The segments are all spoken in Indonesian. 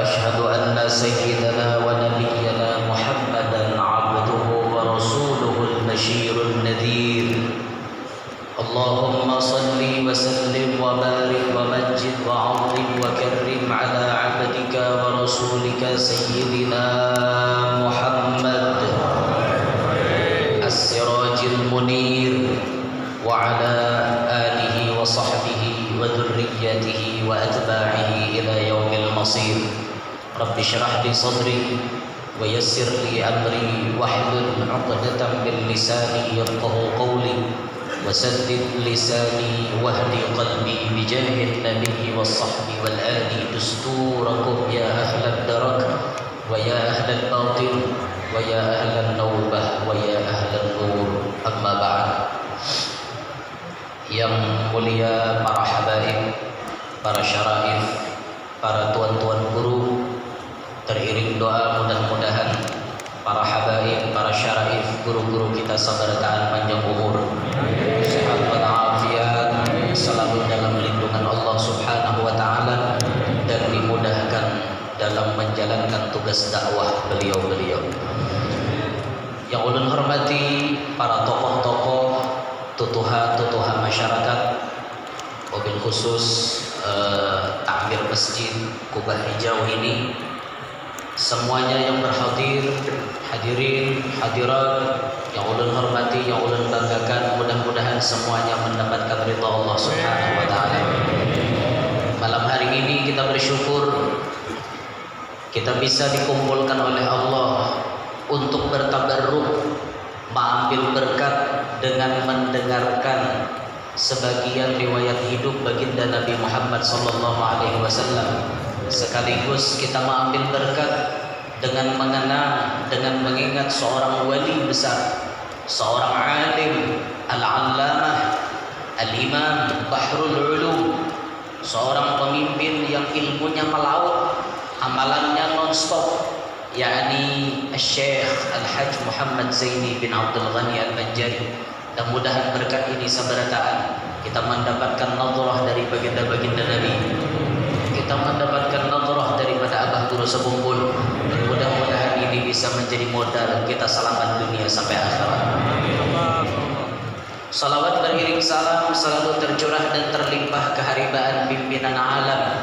وأشهد أن سيدنا ونبينا محمدا عبده ورسوله البشير النذير. اللهم صل وسلم وبارك ومجد وعظم وكرم على عبدك ورسولك سيدنا محمد السراج المنير وعلى آله وصحبه وذريته وأتباعه إلى يوم المصير. رب اشرح لي صدري ويسر لي أمري واحلل عقدة من لساني يفقهوا قولي وسدد لساني واهدي قلبي بجاه النبي والصحب والآل دستوركم يا أهل الدرك ويا أهل الباطل ويا أهل النوبة ويا أهل النور. أما بعد. Yang mulia para habaib, para syaraif, para tuan-tuan guru, teriring doa mudah-mudahan para habaib, para syaraif, guru-guru kita sabar tahan panjang umur, sehat walafiat, selalu dalam lindungan Allah Subhanahu wa taala dan dimudahkan dalam menjalankan tugas dakwah beliau-beliau. Yang ulun hormati para tokoh-tokoh, tutuha masyarakat, wabil khusus takmir masjid Kubah Hijau ini, semuanya yang berhadir, hadirin, hadirat yang ulun hormati, yang ulun banggakan, mudah-mudahan semuanya mendapatkan ridha Allah Subhanahu wa taala. Malam hari ini kita bersyukur kita bisa dikumpulkan oleh Allah untuk bertabarruk, mengambil berkat dengan mendengarkan sebagian riwayat hidup baginda Nabi Muhammad SAW. Sekaligus kita mengambil berkat dengan mengenang, dengan mengingat seorang wali besar, seorang alim, al-allamah, al-imam Bahrul Ulum, seorang pemimpin yang ilmunya melaut, amalannya non-stop, yakni Syekh Al-Hajj Muhammad Zaini bin Abdul Ghani Al-Banjari. Mudah-mudahan berkat ini sabarataan kita mendapatkan nadrah dari baginda-baginda Nabi, kita mendapatkan nadrah daripada abah guru sebumbul, dan mudah-mudahan ini bisa menjadi modal kita selamat dunia sampai akhirat. Salawat beriring salam selalu tercurah dan terlimpah keharibaan pimpinan alam,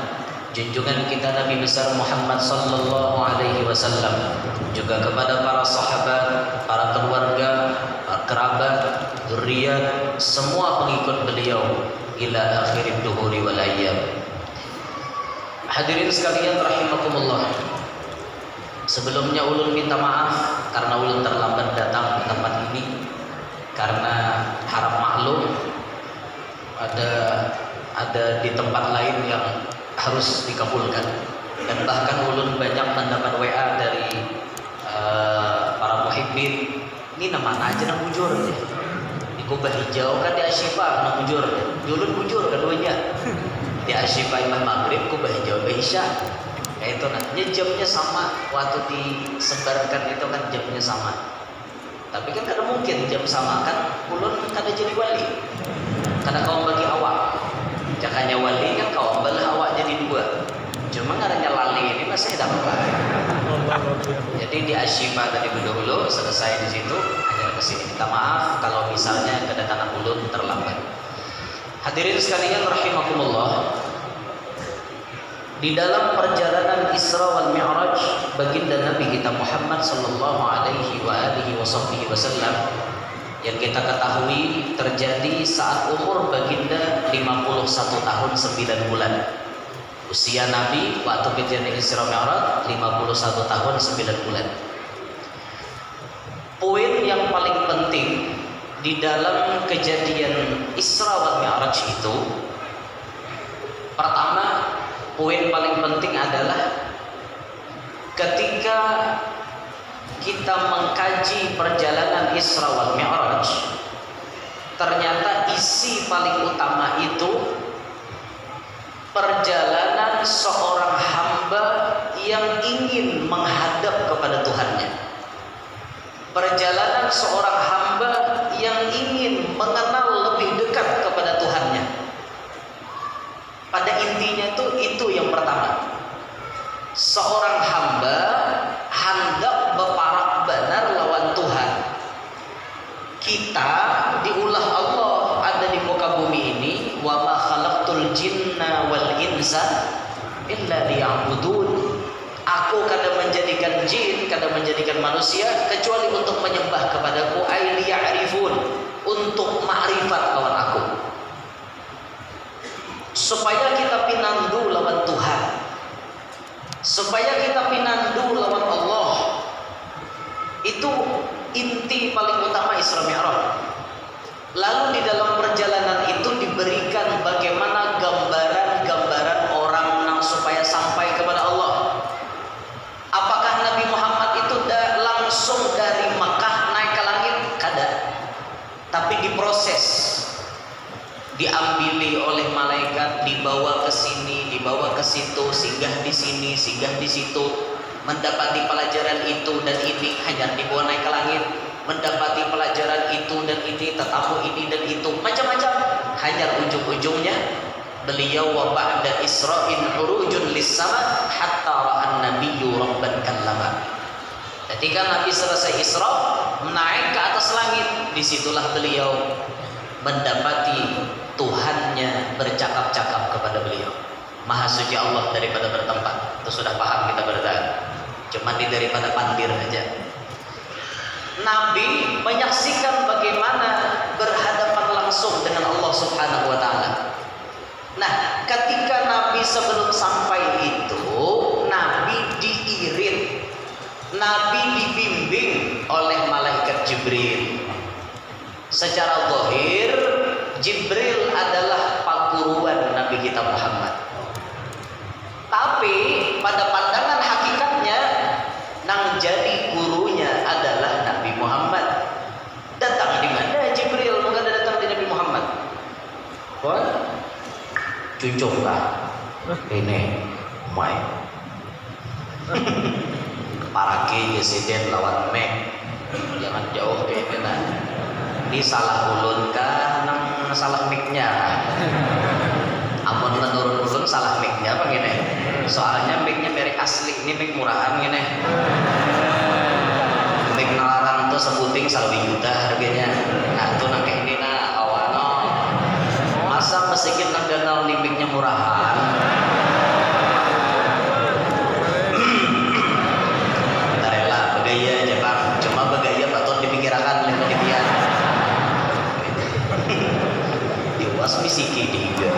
junjungan kita Nabi besar Muhammad sallallahu alaihi wasallam, juga kepada para sahabat, para keluarga, para kerabat, zuriat, semua pengikut beliau ila akhir duhuri wal ayyam. Hadirin sekalian rahimakumullah. Sebelumnya ulun minta maaf karena ulun terlambat datang ke tempat ini, karena harap maklum ada di tempat lain yang harus dikabulkan, dan bahkan ulun banyak mendapat WA dari para muhibbin. Ini nama aja nak bujur di Kubah Hijau kan di Asyifa nak bujur, ulun bujur keduanya di Asyifa Imam Maghrib, Kubah Hijau Isya. Itu nantinya jamnya sama, waktu disebarkan itu kan jamnya sama. Tapi kan kada mungkin jam sama, kan ulun kada jadi wali, karena kaum bagi awak. Jakanya wali kan kaum belah awak jadi dua. Cuma ngaranya lali ini masih dapat lagi. Jadi di Asyifa tadi dulu selesai di situ, hanya ke sini. Minta maaf kalau misalnya kedatangan ulun terlambat. Hadirin sekalian rahimakumullah. Di dalam perjalanan Isra wal Mi'raj baginda Nabi kita Muhammad sallallahu alaihi wasallam yang kita ketahui terjadi saat umur baginda 51 tahun 9 bulan. Usia Nabi waktu kejadian Isra Mi'raj 51 tahun 9 bulan. Poin yang paling penting di dalam kejadian Isra wal Mi'raj itu, pertama, poin paling penting adalah ketika kita mengkaji perjalanan Isra wal Mi'raj, ternyata isi paling utama itu perjalanan seorang hamba yang ingin menghadap kepada Tuhannya, perjalanan seorang hamba yang ingin mengenal lebih dekat kepada Tuhannya. Pada intinya itu yang pertama. seorang hamba hendak beparak benar lawan Tuhan. Kita diulah Allah ada di muka bumi ini, wa ma khalaqtul jinna wal insa illa liya'budun. Aku kada menjadikan jin, kada menjadikan manusia kecuali untuk menyembah kepadaku, ay liya'rifun, untuk ma'rifat lawan aku. Supaya kita pinandu lawan Tuhan, supaya kita pinandu lawan Allah. Itu inti paling utama Isra Mi'raj. Lalu di dalam perjalanan itu diberikan bagaimana gambaran-gambaran orang yang supaya sampai kepada Allah. Apakah Nabi Muhammad itu langsung dari Makkah naik ke langit? Kada. Tapi diproses, diambili oleh malaikat, dibawa ke sini, dibawa ke situ, singgah di sini, singgah di situ, mendapati pelajaran itu dan ini, hanya dibawa naik ke langit, mendapati pelajaran itu dan ini, tetamu ini dan itu, macam-macam. Hanya ujung-ujungnya beliau wa ba'da isra'in urujun lis-sama hatta ra'an nabiyyu rabban kallama. Ketika Nabi selesai Isra, naik ke atas langit, disitulah beliau mendapati Tuhannya bercakap-cakap kepada beliau. Maha suci Allah daripada bertempat. Itu sudah paham kita bertahan. Cuma daripada pandir aja. Nabi menyaksikan bagaimana berhadapan langsung dengan Allah Subhanahu wa taala. Nah, ketika Nabi sebelum sampai itu, Nabi diirit, Nabi dibimbing oleh malaikat Jibril. Secara zahir, Jibril adalah paguruan Nabi kita Muhammad. Tapi pada pandangan hakikatnya, nang jadi gurunya adalah Nabi Muhammad. Datang di mana Jibril? Bukan datang di Nabi Muhammad. What? Cucuk lah ini Mai paraki presiden lawan Mek, jangan jauh deh nah. Ini salah ulun kan salah Meknya. Amun menurut ulun salah Meknya apa gini, soalnya Meknya merek asli, ini Mek murahan gini. Mek nalarang tuh sebuting 1 juta harganya. Nah tuh nang kayak ini nah masa mesikit nang danau limbiknya murahan. Tarela begaya aja bang, cuma begaya baton dipikirakan oleh penelitian. Diwas misiki diga.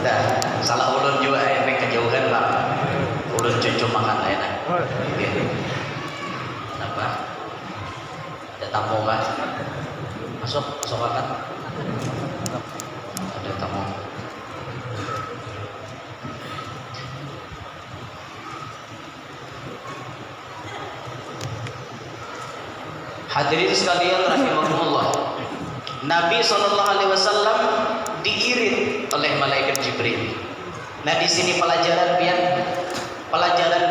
Dah salah ulun juga efek kejauhan bang. Ulun cucu makan enak. Kenapa? Ada tamu kan? Masuk makan. Ada tamu. Hadirin sekalian rahimakumullah. Nabi SAW diirit oleh malaikat Jibril. Nah di sini pelajaran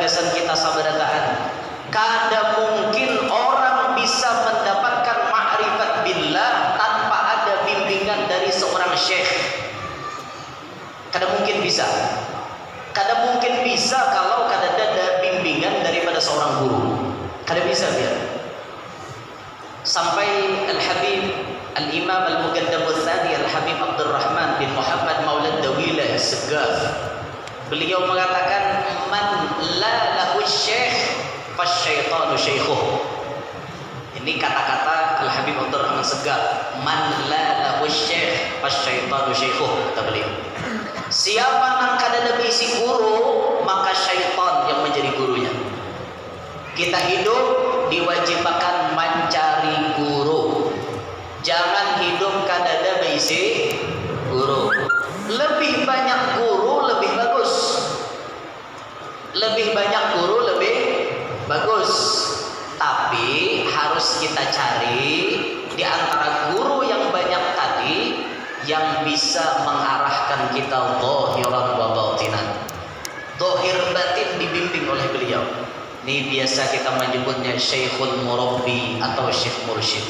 besan kita sabarataan. Kada mungkin orang bisa mendapatkan ma'rifat billah tanpa ada bimbingan dari seorang syekh. Kada mungkin bisa. Kada mungkin bisa kalau kada ada bimbingan daripada seorang guru. Kada bisa biar. Sampai Al-Habib Al-Imam Al-Muqaddam Al-Thani Al-Habib Abdurrahman bin Muhammad Maulad Dawila As-Segaf, beliau mengatakan man la lahu syekh fasyaitanu syaikhuh. Ini kata-kata Al-Habib Abdurrahman Segaf, man la lahu syekh fasyaitanu syaikhuh, kata beliau. Siapa yang kada ada bisi guru, maka syaitan yang menjadi gurunya. Kita hidup diwajibkan mencari guru. Jangan hidup kadada bisi guru. Lebih banyak guru lebih bagus. Lebih banyak guru lebih bagus. Tapi harus kita cari di antara guru yang banyak tadi yang bisa mengarahkan kita zahiran wa batinan. Zahir batin dibimbing oleh beliau. Ini biasa kita menyebutnya Syekhul Murabbi atau Syekh Mursyid.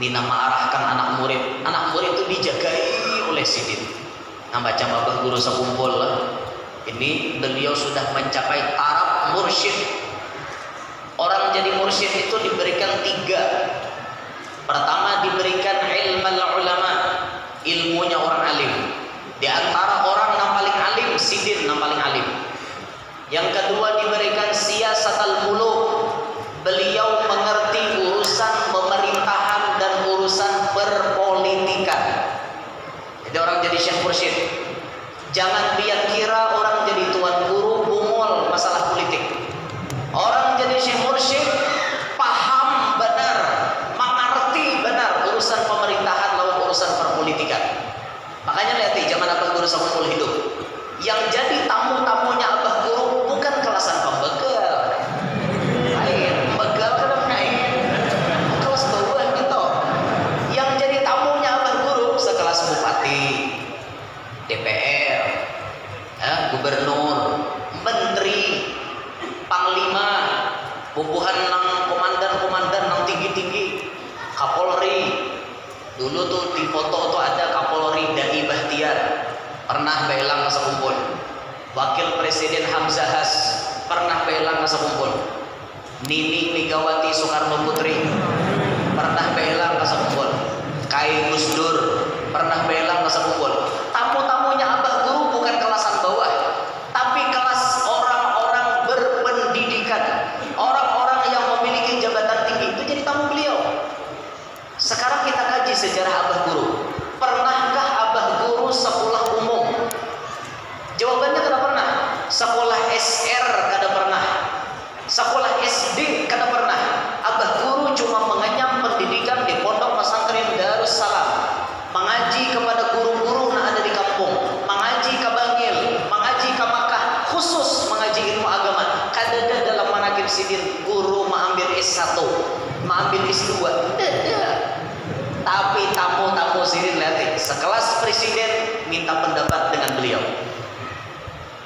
Ini nama arahkan anak murid. Anak murid itu dijagai oleh sidin. baca Abah Guru sekumpul lah. Ini beliau sudah mencapai taraf mursyid. Orang jadi mursyid itu diberikan 3. Pertama diberikan ilmal ulama, ilmunya orang alim. Di antara orang yang paling alim, sidin yang paling alim. Yang kedua diberikan siyasatul muluk. Beliau mengerti urusan pemerintahan dan urusan perpolitikan. Jadi orang jadi syekh mursyid, jangan dia kira orang jadi tuan guru bungul masalah politik. Orang jadi syekh mursyid paham benar, mengerti benar urusan pemerintahan lawan urusan perpolitikan. Makanya lihat zaman Abah Guru sekumpul hidup, yang jadi tamu-tamunya Abah Guru bukan kelasan pembegal. Lain, begal kan lain. Kelas bawah gitu. Yang jadi tamunya Abah Guru sekelas bupati, DPR, gubernur, menteri, panglima, bubuhan nang komandan-komandan nang tinggi-tinggi, Kapolri. Dulu tuh di foto tuh ada Kapolri Dai Bahtiar, pernah belang sekumpul. Wakil Presiden Hamzahas pernah belang sekumpul. Nini Megawati Soekarno Putri pernah belang sekumpul. Kai Gus Dur pernah belang sekumpul. Tamu-tamunya Abah Guru bukan kelasan bawah, tapi kelas orang-orang berpendidikan, orang-orang yang memiliki jabatan tinggi. Itu jadi tamu beliau. Sekarang kita kaji sejarah Abah Guru. Pernahkah Abah Guru sekolah umum? Jawabannya kada pernah. Sekolah SR kada pernah. Sekolah SD kada pernah. Abah Guru cuma mengenyam pendidikan di Pondok Pesantren Darussalam, mengaji kepada guru-guru yang ada di kampung, mengaji ke Bangil, mengaji ke Makkah, khusus mengaji ilmu agama. Kadada dalam manakib sidin guru mengambil S1, mengambil S2. Tidak. Tapi tamu-tamu sidin lihat, sekelas presiden minta pendapat dengan beliau,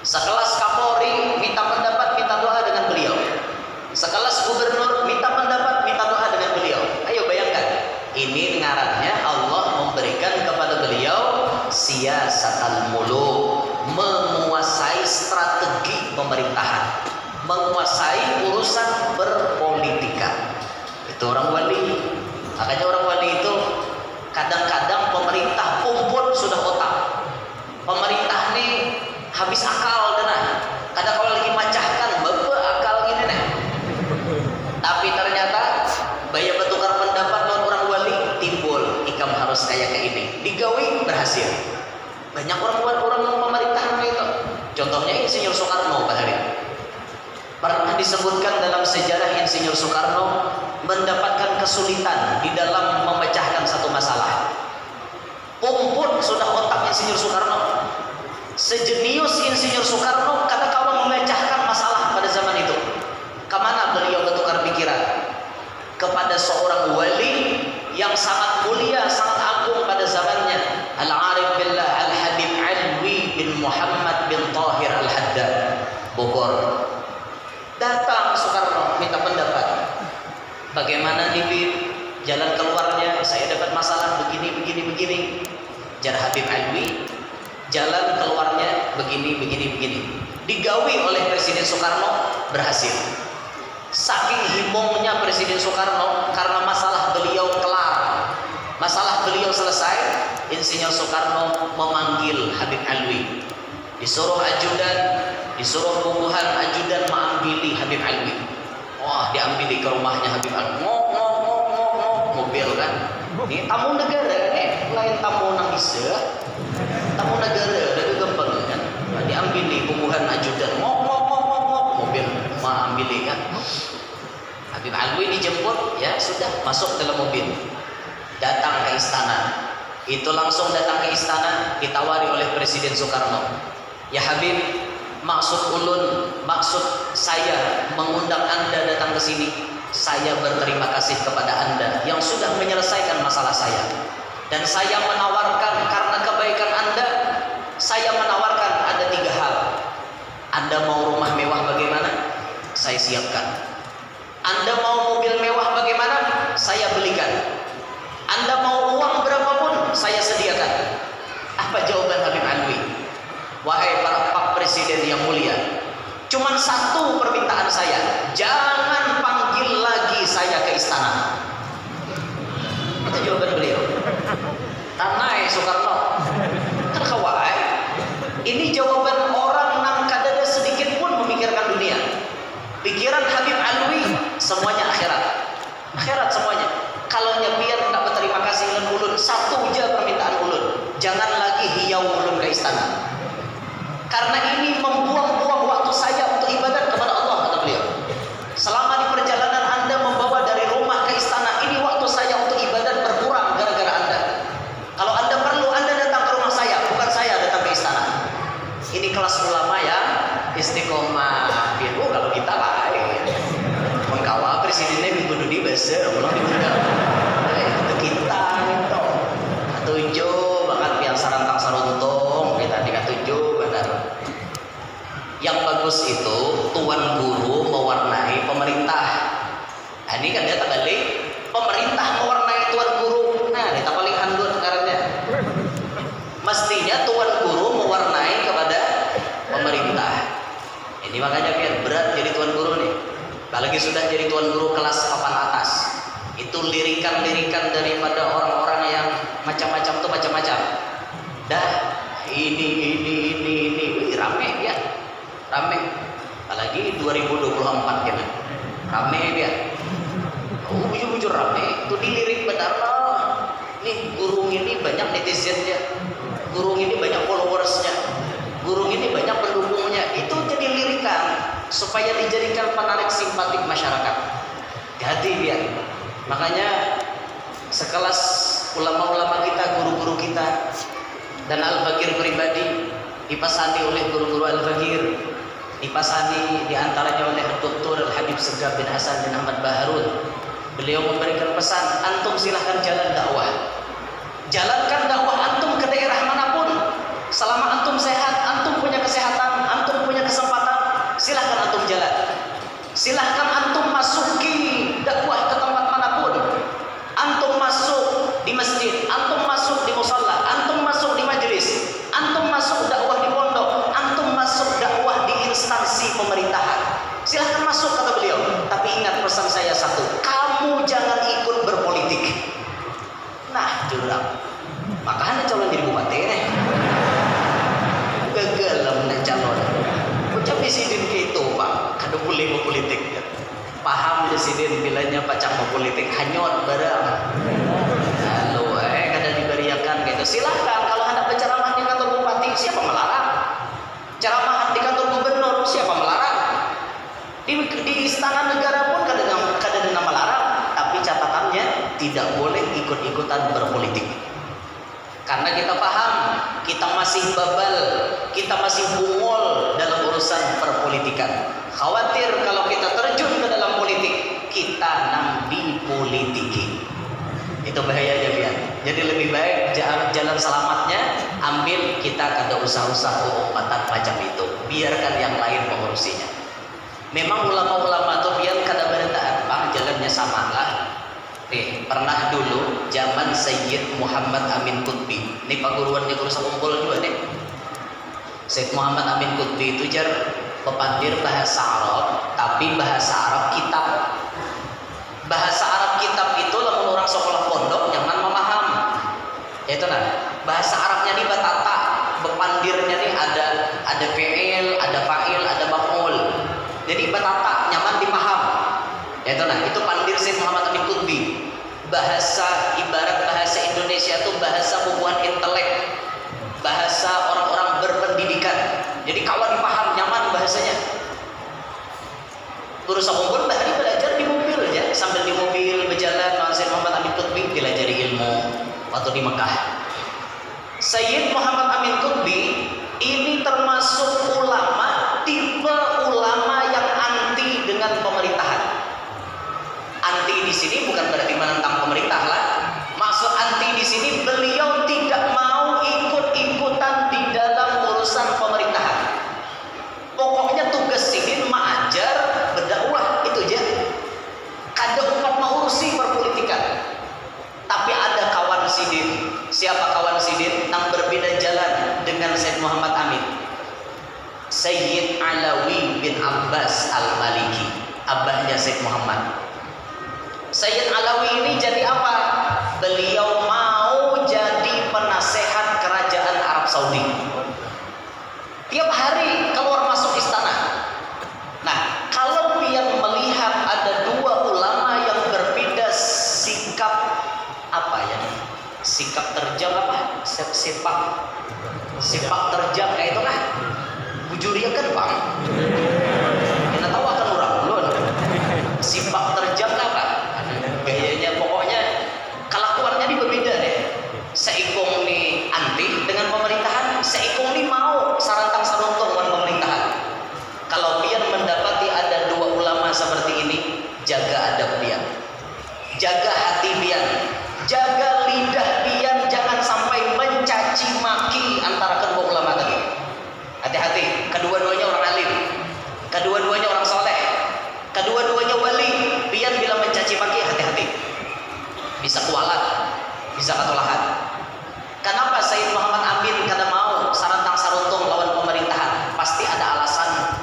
sekelas Kapolri minta pendapat, minta doa dengan beliau, sekelas gubernur minta pendapat, minta doa dengan beliau. Ayo bayangkan, ini ngarannya Allah memberikan kepada beliau siyasatul muluk, menguasai strategi pemerintahan, menguasai urusan berpolitika. Itu orang wali. Makanya orang wali itu kadang-kadang pemerintah pumpun sudah otak. Pemerintah nih habis akal denah. Kadang kalau lagi macahkan bebe akal gini nih. Tapi ternyata bayar bertukar pendapat dengan orang wali timbul ikam harus kayak ini. Digawi berhasil. Banyak orang pemerintahan itu. Contohnya Insinyur Soekarno Pak Hari. Pernah disebutkan dalam sejarah Insinyur Soekarno mendapatkan kesulitan di dalam memecahkan satu masalah. Pumpun sudah otak Insinyur Soekarno. Sejenius Insinyur Soekarno kata kawan memecahkan masalah pada zaman itu. Kemana beliau bertukar pikiran? Kepada seorang wali yang sangat mulia, sangat agung pada zamannya, Al-Arif Billah Al-Habib Alwi bin Muhammad bin Tahir Al-Haddad, Bogor. Datang Soekarno minta pendapat. Bagaimana nih jalan keluarnya? Saya dapat masalah begini. Jar Habib Alwi, jalan keluarnya begini. Digawi oleh Presiden Soekarno, berhasil. Saking himongnya Presiden Soekarno karena masalah beliau kelar, masalah beliau selesai, Insinyur Soekarno memanggil Habib Alwi. Disuruh ajudan, disuruh bubuhan ajudan mengambil Habib Alwi. Wah, diambil ke rumahnya Habib Alwi. Ngok, mobil kan. Ini tamu negara nih, lain tamu nang bisa. Tamu negara, ada gampang kan. Diambil bubuhan ajudan. Ngok, mobil mengambil kan. Habib Alwi dijemput, ya sudah masuk dalam mobil. Datang ke istana. Itu langsung datang ke istana, ditawari oleh Presiden Soekarno. Ya Habib, maksud saya mengundang Anda datang ke sini. Saya berterima kasih kepada Anda yang sudah menyelesaikan masalah saya. Dan saya menawarkan karena kebaikan Anda, saya menawarkan ada 3 hal. Anda mau rumah mewah bagaimana? Saya siapkan. Anda mau mobil mewah bagaimana? Saya belikan. Anda mau uang berapapun? Saya sediakan. Apa jawaban Habib Alwi? wahai para Pak Presiden yang mulia, cuman satu permintaan saya, jangan panggil lagi saya ke istana. Itu jawaban beliau. Tanai Soekarno, terkawai. Ini jawaban orang nang kadada sedikit pun memikirkan dunia. Pikiran Habib Alwi semuanya akhirat, akhirat semuanya. Kalau nyepian nggak berterima kasih dengan ulun, satu aja permintaan ulun, jangan lagi hiau ulun ke istana. Karena ini membuang-buang waktu saya untuk ibadat kepada Allah, kata beliau. Selama di perjalanan Anda membawa dari rumah ke istana, ini waktu saya untuk ibadat berkurang gara-gara Anda. Kalau Anda perlu, Anda datang ke rumah saya, bukan saya datang ke istana. Ini kelas ulama ya, istiqomah. Biru kalau kita baik. Mengkawal presidennya minggu di besar, ulang di muda. Itu kita itu. Tujuh bahkan pian sarantang saruntung kita tujuh benar. Yang bagus itu tuan guru mewarnai pemerintah. Nah, ini kan dia terbalik, pemerintah mewarnai tuan guru. Nah, kita paling handut karena mestinya tuan guru mewarnai kepada pemerintah. Ini makanya biar berat jadi tuan guru nih. Apalagi sudah jadi tuan guru kelas papan atas. Itu lirikan-lirikan daripada orang-orang yang macam-macam tuh macam-macam. Dah ini rame dia. Rame. Apalagi 2024 kan. Rame dia. Oh, bujur-bujur rame. Itu dilirik benar lah. Nih guru ini banyak netizennya. Guru ini banyak followersnya. Guru ini banyak pendukungnya. Itu jadi lirikan supaya dijadikan penarik simpatik masyarakat. Jadi dia. Makanya sekelas ulama-ulama kita, guru-guru kita, dan Al-Fakir pribadi dipasani oleh guru-guru Al-Fakir, dipasani diantaranya oleh Dr. Al-Habib Segaf bin Hasan bin Ahmad Baharun. Beliau memberikan pesan, antum silahkan jalan dakwah, jalankan dakwah antum ke daerah manapun. Selama antum sehat, antum punya kesehatan, antum punya kesempatan, silahkan antum jalan. Silahkan antum masuki dakwah ke tempat manapun. Antum masuk di masjid, antum masuk di musalla, antum masuk di majelis, antum masuk dakwah di pondok, antum masuk dakwah di instansi pemerintahan. Silahkan masuk, kata beliau. Tapi ingat pesan saya satu, kamu jangan ikut berpolitik. Nah, jurang. Makanya calon jadi bupati nih. Gagal lah calon. Ucap presiden gitu pak, kada boleh mau politik. Paham presiden bilanya pacang mau politik, hanyut barang. Lalu kada diberiakan gitu. Silahkan kalau hendak berceramah di kantor bupati, siapa melarang? Ceramah di kantor gubernur, siapa melarang? Di istana negara pun kada ada nama larang. Tapi catatannya tidak boleh ikut-ikutan berpolitik. Karena kita paham, kita masih babal, kita masih bungol dalam urusan perpolitikan. Khawatir kalau kita terjun ke dalam politik, kita nang dipolitiki. Itu bahayanya biar. Jadi lebih baik jalan selamatnya, ambil, kita kada usah-usah umpatan macam itu. Biarkan yang lain mengurusinya. Memang ulama-ulama itu biar kada berentaan, bang jalannya sama lah. Nih, pernah dulu zaman Sayyid Muhammad Amin Qutbi. Ini paguruan di Kursa Kumpul juga nih. Sayyid Muhammad Amin Qutbi itu jar pepandir bahasa Arab, tapi bahasa Arab kitab. Bahasa Arab kitab itu lamun orang sekolah pondok jangan memaham. Itu nah, bahasa Arabnya nih batata, bepandirnya nih ada fi'il, ada fa'il, ada maf'ul. Jadi batata nyaman dipaham. Itu nah, itu pandir Sayyid Muhammad Amin Qutbi. Bahasa ibarat bahasa Indonesia itu bahasa hubungan intelek, bahasa orang-orang berpendidikan. Jadi kawan dipaham, nyaman bahasanya. Kursa Kumpul bahari belajar di mobil ya, sambil di mobil berjalan Sayyid Muhammad Amin Qutbi belajar ilmu waktu di Mekah. Sayyid Muhammad Amin Qutbi ini termasuk ulama, tipe ulama yang anti dengan pemerintahan. Anti di sini bukan berarti menentang pemerintah lah. Maksud anti di sini beliau tidak mau ikut-ikutan di dalam urusan pemerintahan. Pokoknya tugas sidin mengajar, berdakwah, itu aja. Kada umat mengurusi perpolitikan. Tapi ada kawan sidin. Siapa kawan sidin? Yang berbeda jalan dengan Sayyid Muhammad Amin. Sayyid Alawi bin Abbas Al-Maliki, abahnya Syekh Muhammad. Sayyid Alawi ini jadi apa? Beliau mau jadi penasehat kerajaan Arab Saudi. Tiap hari keluar masuk istana. Nah, kalau pian melihat ada dua ulama yang berbeda sikap sikap terjang sepak terjang kayak itu lah. Bujurian kan bang? Kita tahu akan orang belum. Sepak terjang apa? Gayanya pokoknya kelakuannya ini berbeda deh. Seikung nih anti dengan pemerintahan, seikung nih mau sarantang saruntung dengan pemerintahan. Kalau pian mendapati ada dua ulama seperti ini, jaga adab pian, jaga hati pian, jaga lidah pian, jangan sampai mencaci maki antara kedua ulama tadi. Hati-hati, kedua-duanya orang alim, kedua-duanya orang soleh, kedua-duanya wali. Pian bila mencaci maki, hati-hati, bisa kualat, bisa katulahan. Kenapa Sayyid Muhammad Amin kada mau sarantang saruntung lawan pemerintahan? Pasti ada alasan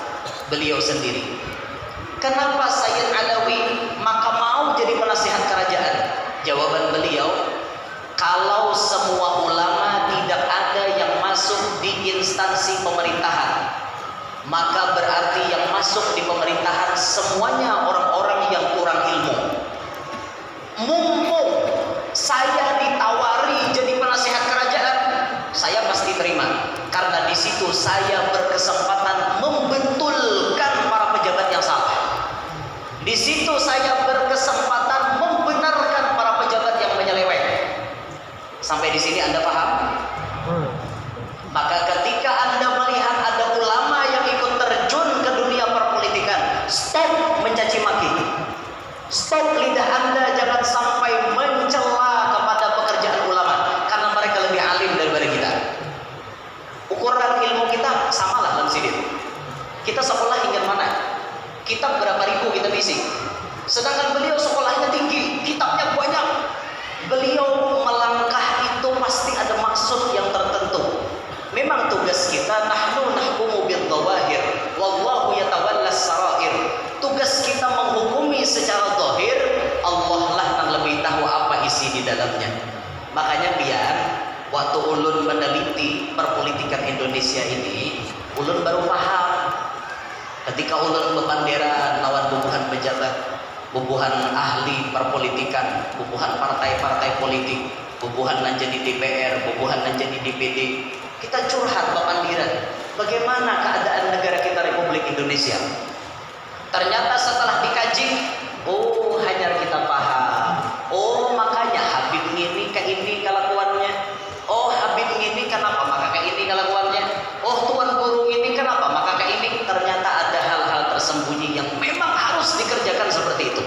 beliau sendiri. Kenapa Sayyid Alawi maka mau jadi penasihat kerajaan? Jawaban beliau, kalau semua ulama tidak ada yang masuk di instansi pemerintahan, maka berarti yang masuk di pemerintahan semuanya orang-orang yang kurang ilmu. Mumpung saya ditawari jadi penasihat kerajaan, saya pasti terima, karena di situ saya berkesempatan membetulkan para pejabat yang salah. Di situ saya berkesempatan membenarkan para pejabat yang menyeleweng. Sampai di sini Anda paham? Maka ketika Anda melihat ada ulama yang ikut terjun ke dunia perpolitikan, stop mencaci maki. Stop lidah Anda, jangan sampai mencela kepada pekerjaan ulama, karena mereka lebih alim daripada kita. Ukuran ilmu kita samalah dalam sini. Kita sekolah hingga mana? Kitab berapa ribu kita isi. Sedangkan beliau sekolahnya tinggi, kitabnya banyak. Beliau melangkah itu pasti ada maksud yang tertentu. Memang tugas kita, nahnu nahkumu bil dhawahir wallahu yatawallas sarair. Tugas kita menghukumi secara zahir, Allah lah yang lebih tahu apa isi di dalamnya. Makanya biar waktu ulun meneliti perpolitikan Indonesia ini, ulun baru paham. Ketika ulun bebanderan lawan bubuhan pejabat, bubuhan ahli perpolitikan, bubuhan partai-partai politik, bubuhan nan jadi DPR, bubuhan nan jadi DPD, kita curhat bebanderan bagaimana keadaan negara kita Republik Indonesia. Ternyata setelah dikaji, oh hanya kita paham. Oh makanya Habib ini ke ini kelakuannya. Oh Habib ini kenapa maka ke ini kelakuannya. Oh tuan guru ini kenapa maka ke ini. Ternyata ada hal-hal tersembunyi yang memang harus dikerjakan seperti itu.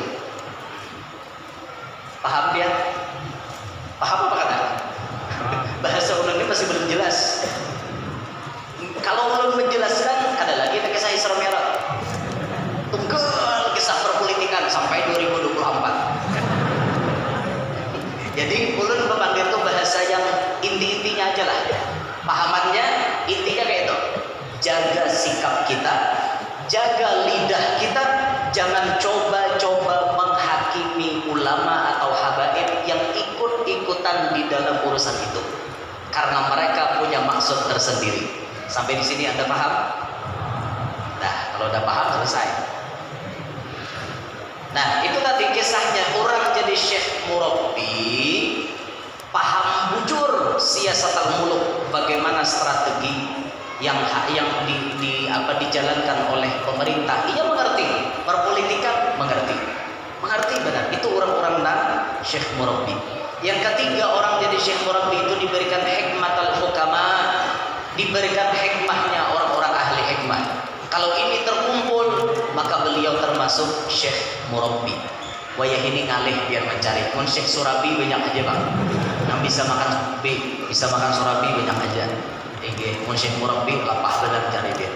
Paham ya? Paham apa kata? Bahasa ulun ini masih belum jelas. Kalau ulun menjelaskan, ada lagi pakai saya Isra Mi'raj. Tunggal kisah perpolitikan sampai 2024. Jadi ulun bepanggil itu bahasa yang inti-intinya aja lah. Pahamannya intinya kayak itu. Jaga sikap kita, jaga lidah kita, jangan coba-coba menghakimi ulama atau habaib yang ikut-ikutan di dalam urusan itu. Karena mereka punya maksud tersendiri. Sampai di sini Anda paham? Nah, kalau udah paham selesai. Nah, itu tadi kisahnya orang jadi syekh murabbi, paham bujur siasatul muluk, bagaimana strategi yang dijalankan oleh pemerintah. Ia mengerti, perpolitikan mengerti benar. Itu orang-orang syekh murabbi. Yang ketiga, orang jadi syekh murabbi itu diberikan hikmatul hukama, diberikan hikmahnya orang-orang ahli hikmah. Kalau ini terkumpul, maka beliau termasuk syekh murabbi. Wayah ini ngalih biar mencari. Mun syekh surabi banyak aja bang. Yang bisa makan bisa makan surabi banyak aja. Mun syekh murabbi lapah benar cari dia.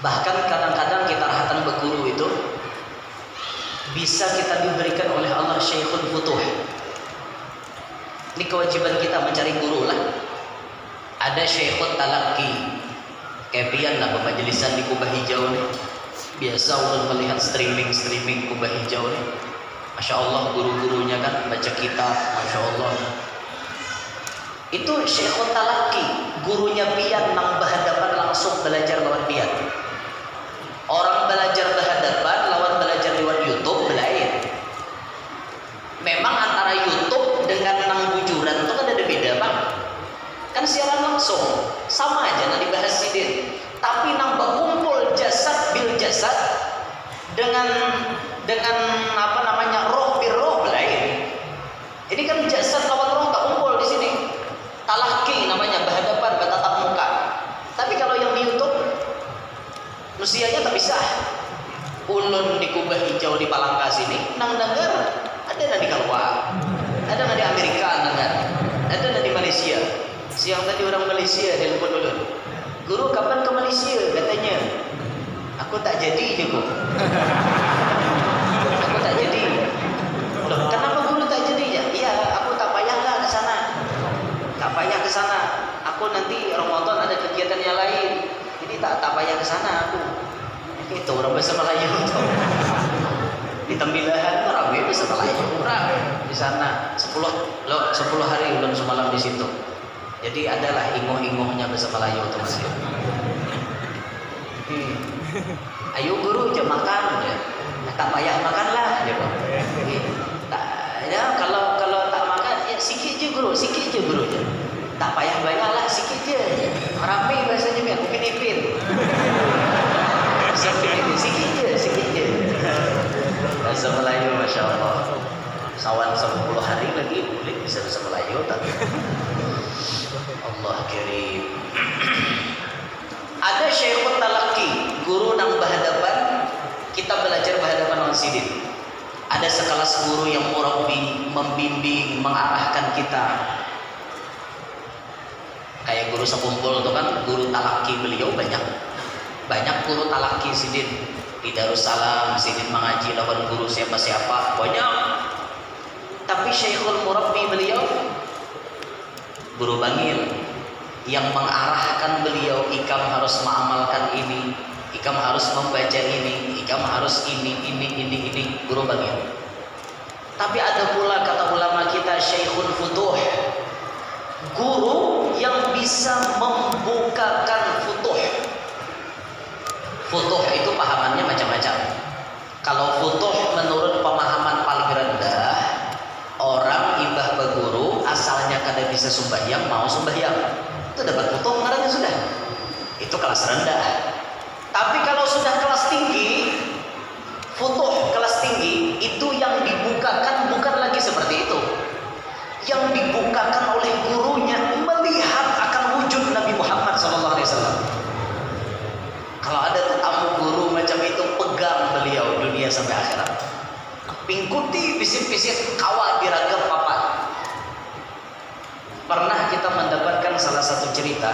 Bahkan kadang-kadang kita rahatan berguru itu bisa kita diberikan oleh Allah syekhul futuh. Ini kewajiban kita mencari guru lah. Ada syekhul talaqi, Kepian lah pemajelisan di Kubah Hijau nih. Biasa ulun melihat streaming Kubah Hijau nih. Masya Allah guru-gurunya kan baca kitab, Masya Allah. Itu Syekhul Talaki, gurunya pian nang berhadapan langsung belajar lawan pian. Orang belajar berhadapan lawan belajar lewat YouTube belain. Memang antara YouTube dengan nang bujuran itu kan ada beda bang. Kan siaran langsung sama aja nang dibahas sidin. Tapi nang berkumpul jasad bil jasad dengan apa namanya roh bil roh belain. Ini kan jasad lawan roh tak kumpul di sini. Talaki namanya berhadapan bertatap muka. Tapi kalau yang di YouTube usianya tak bisa. Ulun di Kubah Hijau di Palangka sini nang dengar ada nang di Kalwa, ada nang di Amerika dengar, ada nang di Malaysia. Siang tadi orang Malaysia telepon dulu. Guru kapan ke Malaysia katanya. Aku tak jadi je kok. Aku tak jadi. Loh, kenapa guru tak jadi ya? Iya, aku tak payahlah ke sana. Tak payah ke sana. Aku nanti Ramadan ada kegiatan yang lain. Jadi tak payah ke sana aku. Itu orang bahasa Melayu tuh. Di Tembilahan orang bahasa Melayu orang di sana 10 hari ulun semalam di situ. Jadi adalah ingoh-ingohnya bahasa Melayu tuh Mas. Ayo guru jam makan ya. Tak payah makanlah ya. Ya kalau tak makan ya sikit je guru je. Tak payah banyaklah sikit je. Rapi bahasanya biar Upin Ipin. Sikit je. Bahasa Melayu Masya Allah. Sawan 10 hari lagi boleh bisa bahasa Melayu tapi Allah kirim. Ada Syekhul Talaki, guru nang berhadapan, kita belajar berhadapan lawan sidin. Ada sekelas guru yang murabbi, membimbing, mengarahkan kita. Kayak guru sekumpul itu kan, guru talaki beliau banyak guru talaki sidin. Di Darussalam sidin mengaji lawan guru siapa-siapa banyak. Tapi Syekhul Murabbi beliau guru Bangil yang mengarahkan beliau, ikam harus mengamalkan ini, ikam harus membaca ini, ikam harus ini guru Bangil. Tapi ada pula kata ulama kita Syekhul Futuh, guru yang bisa membukakan futuh. Futuh itu pahamannya macam-macam. Kalau futuh menurut pemahaman paling rendah, orang imbah beguru asalnya kada bisa sembahyang mau sembahyang. Itu dapat futuh ngarannya sudah. Itu kelas rendah. Tapi kalau sudah kelas tinggi, futuh kelas tinggi itu yang dibukakan bukan lagi seperti itu. Yang dibukakan oleh gurunya melihat akan wujud Nabi Muhammad SAW. Kalau ada tetamu guru macam itu, pegang beliau dunia sampai akhirat. Pingkuti bisik-bisik kawat diragam papan. Pernah kita mendapatkan salah satu cerita.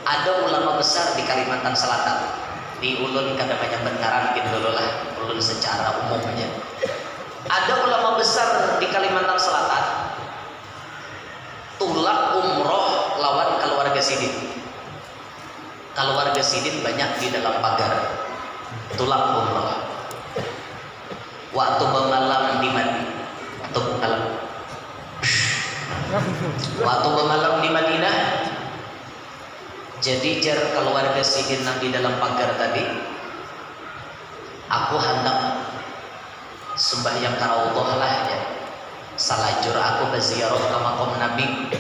Ada ulama besar di Kalimantan Selatan. Di ulun kada banyak bentaran gitu dulu lah. Ulun secara umum aja. Ada ulama besar di Kalimantan Selatan. Tulak umroh lawan keluarga sidin. Keluarga sidin banyak di dalam pagar. Tulak umroh. Waktu bermalam di Madinah. Waktu bermalam di Madinah, jadi jar keluarga sidin nang di dalam pagar tadi, aku hendak sembahyang ka Allah lah ya. Salajur aku berziarah ke makam Nabi.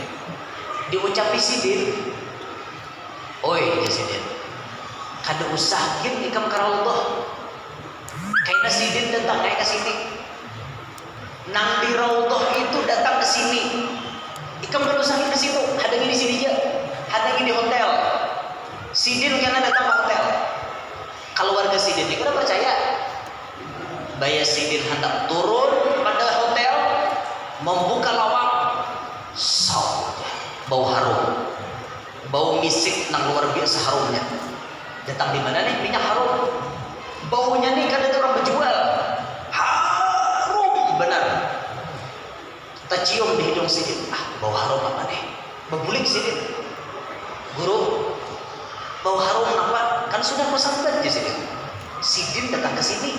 Diucapi sidin, oi ya sidin, kada usah gin ikam ka Allah. Kayaknya sidin datang naik ke sini. Nang di Raudhah itu datang ke sini. Ikam kada usah ke situ, hadangi di sini aja. Hadangi di hotel. Sidin karena datang ke hotel. Keluarga sidin ini kada percaya. Bayar sidin hendak turun pada hotel, membuka lawang, bau harum. Bau misik nang luar biasa harumnya. Datang di mana nih? Minyak harum. Baunya nih kan ada orang berjual. Harum benar. Kita cium di hidung sidin. Bau harum apa nih? Bebulik sidin. Guru, bau harum apa? Kan sudah pesan di sini. Sidin datang ke sini.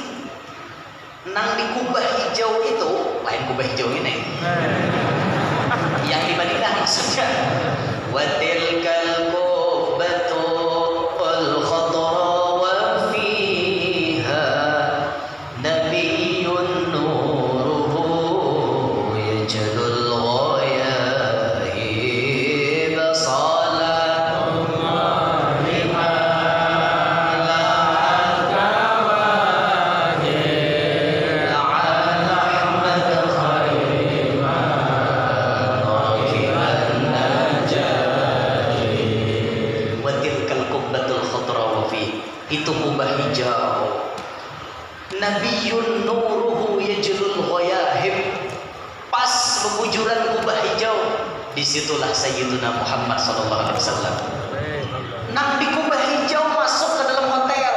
Nang di kubah hijau itu, lain kubah hijau ini. Yang di Madinah maksudnya. Wa tilkal qubbatu al khadra wa fiha nabiyyun nuruhu yajlul ghayaib salatullah liman la'al kawahib la'al ahmad khaiman rakiban najati wa tilkal qubbatul khadra wa fi, itu kubah hijau. Nabiyyun nuruhu yajlul ghayahib, pas bebujuran kubah hijau, disitulah Sayyiduna Muhammad SAW. Nang di kubah hijau masuk ke dalam hotel,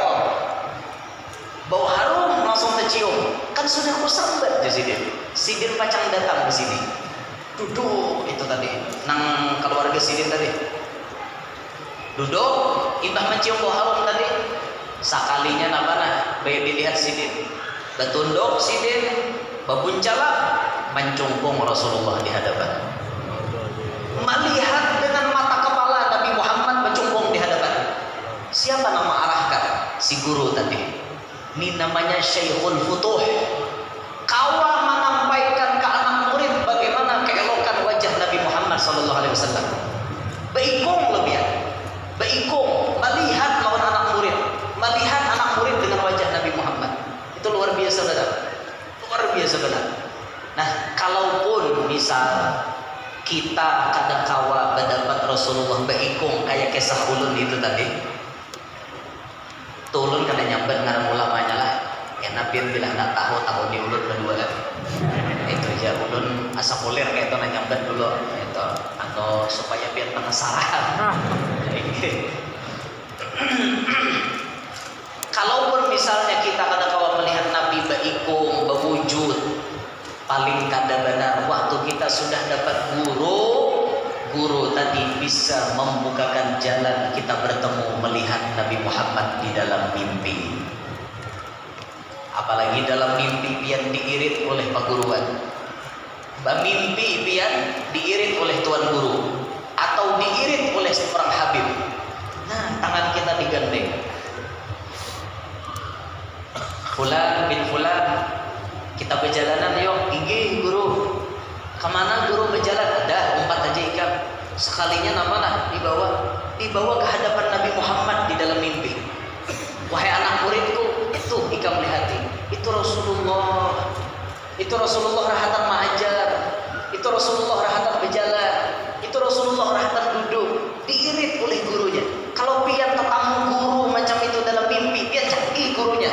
bau harum langsung tercium. Kan sudah kusambat di sini. Sidin pacang datang ke sini. Duduk itu tadi, nang keluarga Sidin tadi. Duduk, ibah mencium bau harum tadi. Sakalinya nabana, baik dilihat Sidin. Betunduk Sidin, bebuncalak, mencungkung Rasulullah di hadapan. Melihat dengan mata kepala Nabi Muhammad mencungkung di hadapan. Siapa nama arahkan? Si guru tadi. Ini namanya Syekhul Futuh. Kawa menyampaikan ke anak murid bagaimana keelokan wajah Nabi Muhammad SAW. Beikung lebihan. Beikung melihat lawan anak murid. Melihat anak murid dengan wajah Nabi Muhammad. Itu luar biasa benar. Luar biasa benar. Nah, kalaupun misal kita kadang kawa mendapat Rasulullah beikung kayak kisah ulun itu tadi, tuh ulun kada nyambat ngarang ulamanya lah. Ya Nabi bilang nak tahu di ulun berdua kan. Itu aja ulun asa kulir kayak itu nyambat dulu itu atau supaya biar penasaran. Kalaupun misalnya kita kadang kawa melihat Nabi beikung berwujud, paling kada benar waktu kita sudah dapat guru tadi bisa membukakan jalan kita bertemu melihat Nabi Muhammad di dalam mimpi. Apalagi dalam mimpi pian diirit oleh paguruan. Mimpi pian diirit oleh tuan guru atau diirit oleh seorang habib. Nah, tangan kita digandeng. Fulan bin Fulan, kita perjalanan yuk. Gigi guru. Kemana guru berjalan? Ada umpat aja ikan. Sekalinya namanya dibawa ke hadapan Nabi Muhammad di dalam mimpi. Wahai anak muridku, itu ikam lihati. Itu Rasulullah. Itu Rasulullah rahatan mahajar. Itu Rasulullah rahatan berjalan. Itu Rasulullah rahatan duduk. Diirit oleh gurunya. Kalau pian tetamu guru macam itu dalam mimpi, pian cari gurunya.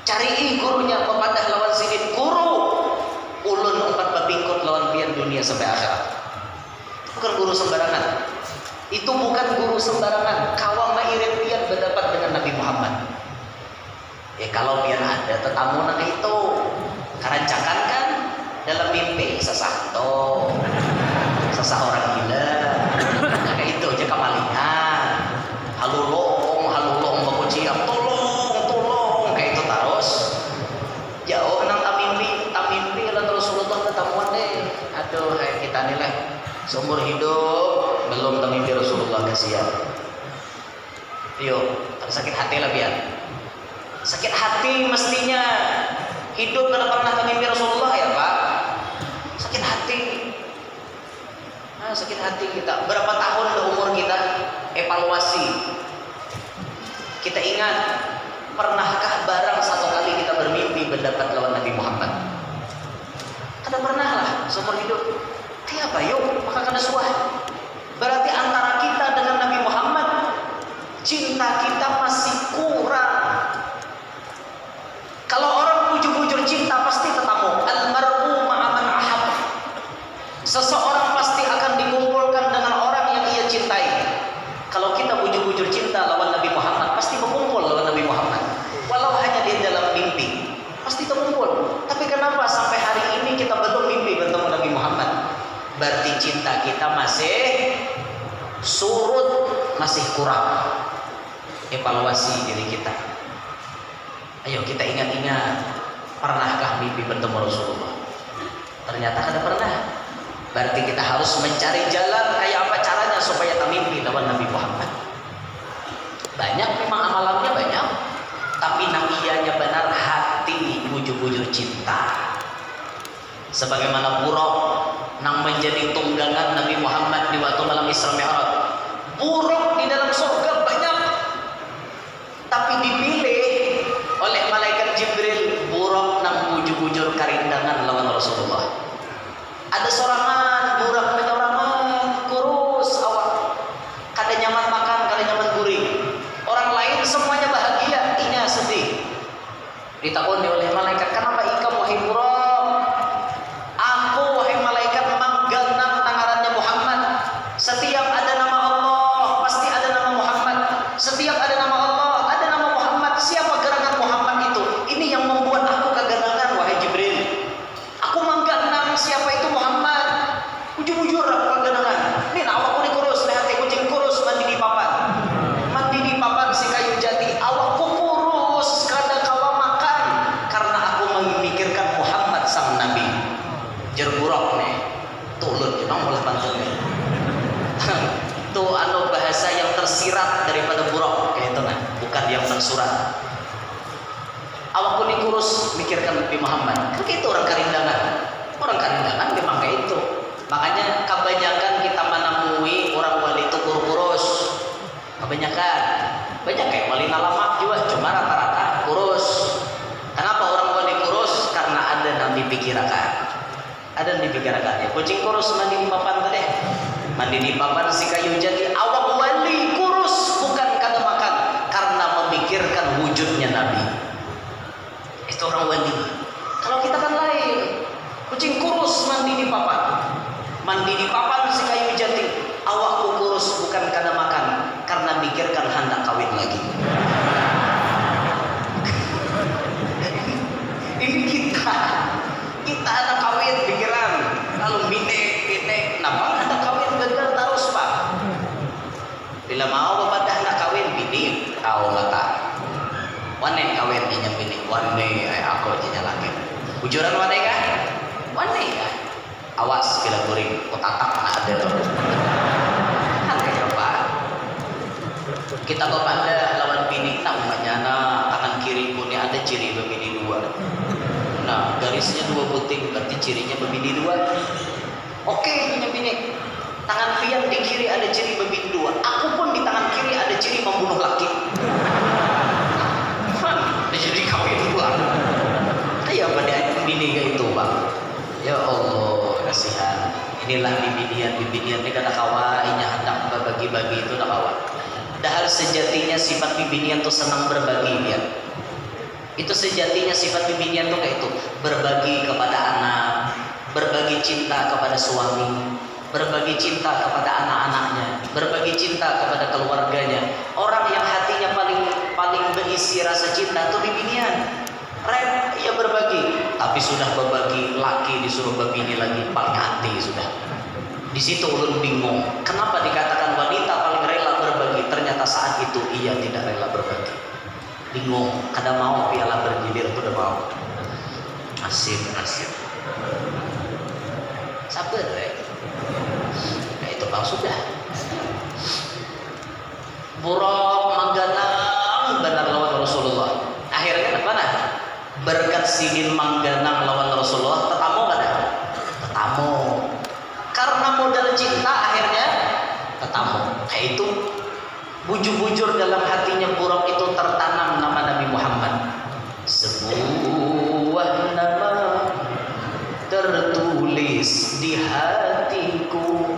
Cari gurunya pepadah lawan Sidin. Guru ulun empat babingkut lawan pian dunia sampai akhirat. Itu bukan guru sembarangan. Itu bukan guru sembarangan. Kawang mairit pian berdapat dengan Nabi Muhammad. Ya kalau pian ada tetamu nang itu karancakan kan dalam mimpi sesanto, sesah orang gila. Kayak itu aja kamalingan. Halulong bakuciam tolong kayak itu terus. Jauh nang tamimpi lan Rasulullah ketemuan deh. Aduh kayak kita nilai seumur hidup belum tamimpi Rasulullah kasihan. Yuk, sakit hati lah biar. Sakit hati mestinya hidup kada pernah tamimpi Rasulullah ya Pak. Sakit hati. Nah, sakit hati kita. Berapa tahun udah umur kita? Evaluasi. Kita ingat, pernahkah barang satu kali kita bermimpi mendapat lawan Nabi Muhammad? Kada pernah lah seumur hidup. Kayak apa yuk? Maka kada suah. Berarti antara kita dengan Nabi Muhammad, cinta kita masih kurang. Kalau orang bujur-bujur cinta pasti ketemu. Al-mar'u ma'aman ahab. Seseorang pasti akan dikumpulkan dengan orang yang ia cintai. Kalau kita bujur-bujur cinta lawan Nabi Muhammad, pasti berkumpul lawan Nabi Muhammad. Walau hanya di dalam mimpi, pasti terkumpul. Tapi kenapa sampai hari ini kita belum mimpi bertemu Nabi Muhammad? Berarti cinta kita masih surut, masih kurang. evaluasi diri kita. Ayo kita ingat-ingat, pernahkah mimpi bertemu Rasulullah? Ternyata kada pernah. Berarti kita harus mencari jalan kayak apa caranya supaya tak mimpi lawan Nabi Muhammad. Banyak memang amalannya banyak, tapi namiyanya benar hati bujur-bujur cinta. Sebagaimana Buraq nang menjadi tunggangan Nabi Muhammad di waktu malam Isra Mi'raj. Buraq di dalam surga banyak, tapi dipilih oleh malaikat Jibril Buraq nang bujur-bujur karindangan lawan Rasulullah. Ada sorangan Buraq menyorangan kurus awak, kada nyaman makan, kada nyaman guring. Orang lain semuanya bahagia, inya sedih. Ditakoni oleh malaikat, kenapa ikam wahai Buraq? Aku wahai malaikat mangganang tangarannya Muhammad. Setiap ada nama Allah pasti ada nama Muhammad. Setiap ada nama Allah ada nama Muhammad. Siapa gerangan Muhammad itu? Ini yang membuat aku kegerangan wahai Jibril. Aku mangganang siapa itu Muhammad. Bujur-bujur aku kegerangan. Ini awakku ni kurus, lihat kucing kurus mandi di papan. Mandi di papan si kayu jati. Awakku kurus kada kawa makan karena aku memikirkan Muhammad sang Nabi. Jerburok nih, tulut memang boleh bantu nih. Tuh anu bahasa yang tersirat daripada buruk kayak itu kan, bukan yang tersurat. Awakku ni kurus mikirkan Nabi Muhammad. Kan itu orang karindangan. Orang karindangan memang kayak itu. Makanya kebanyakan kita menemui orang wali itu kurus. Kebanyakan, banyak kayak wali lama juga, cuma rata-rata kurus. Kenapa orang wali kurus? Karena ada yang dipikirkan. Ada yang dipikirkan ya. Kucing kurus mandi di papan tadi. Mandi di papan si kayu jati. Awak wali kurus bukan kada makan karena memikirkan wujudnya Nabi. Itu orang wali. Kalau kita kan lain. Kucing kurus mandi di papan. Mandi di papan si kayu jati. Awakku kurus bukan kada makan karena mikirkan hendak kawin lagi. Ini kita anak kawin pikiran lalu bine kenapa anak kawin gagal terus pak. Bila mau bapak anak kawin bini kau mata wane kawin inya bini wane aku jinya lagi bujuran wane kan wane kan awas bila guring kotatak nak ada kan kayak apa kita kepada lawan bini tak umpamanya tangan kiri punya ada ciri begini dua. Nah, garisnya dua putih berarti cirinya berbini dua. Oke, punya bini. Tangan pian di kiri ada ciri berbini dua. Aku pun di tangan kiri ada ciri membunuh laki. Jadi kawin dua. Kayak pada bini kayak itu, Bang. Ya Allah, kasihan. Inilah bibinian ini kata kawa, inya hendak berbagi-bagi itu nak kawa. Padahal sejatinya sifat bibinian itu senang berbagi dia. Itu sejatinya sifat bibinian tuh kayak itu, berbagi kepada anak, berbagi cinta kepada suami, berbagi cinta kepada anak-anaknya, berbagi cinta kepada keluarganya. Orang yang hatinya paling berisi rasa cinta tuh bibinian. Rem ya berbagi, tapi sudah berbagi laki disuruh berbini lagi paling hati sudah. Di situ ulun bingung, kenapa dikatakan wanita paling rela berbagi? Ternyata saat itu ia tidak rela berbagi. Bingung, kada mau piala bergilir itu udah mau. Asik. Sabar ya. Nah itu bang sudah. Buraq mangganang benar lawan Rasulullah. Akhirnya apa nah? Berkat sidin mangganang lawan Rasulullah, tetamu kada? Tetamu. Karena modal cinta akhirnya tetamu. Kayak itu. Bujur-bujur dalam hatinya Buraq itu tertanam nama Nabi Muhammad. Sebuah nama tertulis di hatiku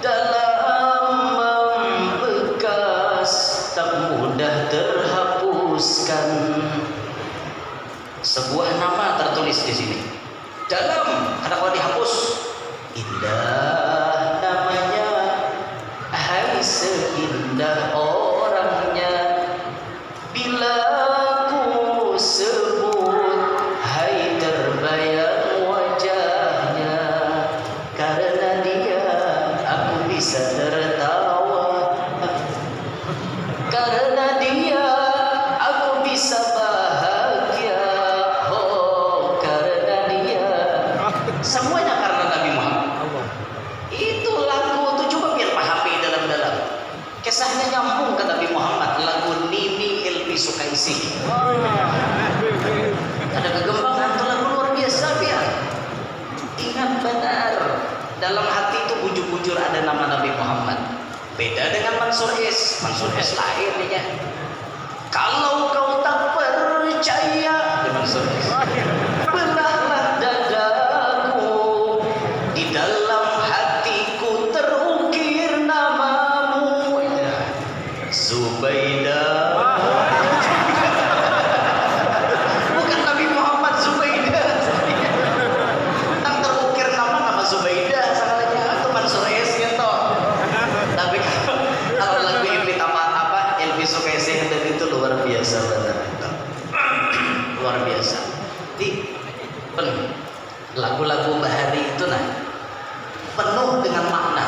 dalam membekas tak mudah terhapuskan. Sebuah nama tertulis di sini. Dalam ada kalau dihapus indah namanya. Hai seindah orangnya bila ku sebut, hai terbayang wajahnya, karena dia aku bisa tertawa, karena dalam hati itu bujur-bujur ada nama Nabi Muhammad. Beda dengan Mansur S. Mansur S lain ya. Kalau kau tak percaya, Mansur S, belahlah dadaku, di dalam hatiku terukir namamu, Zubaidah. Bukan Nabi Muhammad, Zubaidah. Tentang terukir nama Zubaidah salahnya atau Mansur S gitu. Tapi kalau lagu Ilmi Tamat apa Ilmi Sukese itu luar biasa benar. Luar biasa. Di lagu-lagu Bahari itu penuh dengan makna.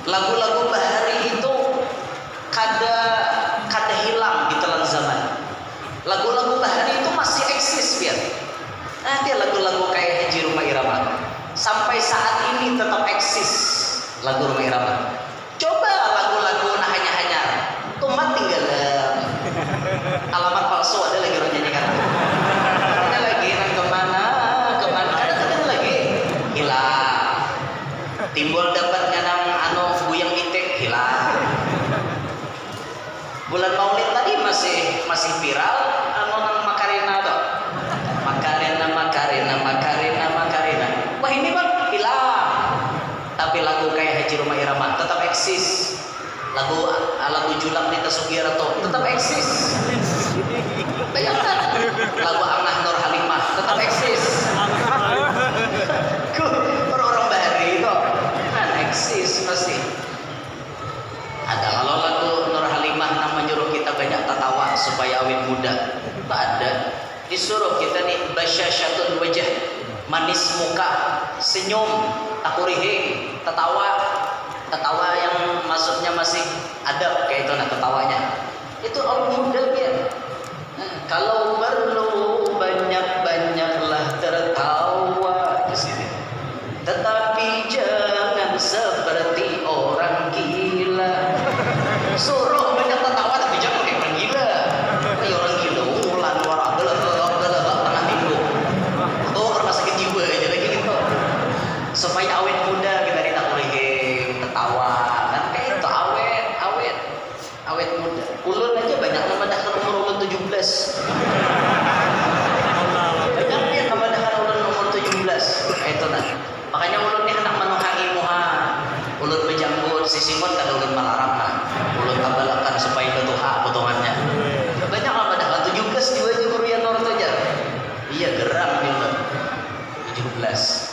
Lagu-lagu Bahari itu kada hilang di telan zaman. Lagu-lagu Bahari itu masih eksis biar. Dia lagu-lagu kayak Haji Rumah Irama sampai saat ini tetap eksis lagu Rumah Irama. Coba lagu-lagu hanya Tumat tinggal alamat palsu ada lagi orang nyanyikan. Ada lagi kemana kadang-kadang lagi hilang. Timbul dapat nyanang buyang itik hilang. Bulan Maulid tadi masih viral nang Makarena tuh. Makarena. Wah ini bang hilang. Tapi lagu kayak Haji Rumah Irama tetap eksis. Lagu Julak Nita Sugierto tetap eksis. Bayangkan lagu Angah Nur Halimah tetap eksis. Orang Bahari itu kan eksis pasti. Ada kalau lagu Nur Halimah nama nyuruh kita banyak tertawa supaya awet muda. Tak ada. Disuruh kita nih basyasyatul wajah, manis muka, senyum, takurihing, tertawa yang maksudnya masih ada kayak itu tertawanya. Itu awet muda ya. Kalau perlu banyak-banyaklah tertawa di sini. Tetapi jangan seperti orang gila. Suruh banyak tertawa tapi jangan kayak orang gila. Kayak orang gila ulan warak tengah minggu. Orang sakit jiwa aja lagi gitu. Supaya awet muda kita ditakurin tertawa. Kan kayak itu awet muda. Ulun aja banyak nama dah umur ulun 17. Banyak dia nama dah ulun umur 17. Itu makanya ulun ni hendak menuhangi muha. Ulun menjanggut sisimon kada ulun malarang ulun tabalakan supaya betuha potongannya. Banyak nama dah 17 juga je Korea North aja. Iya geram dia 17.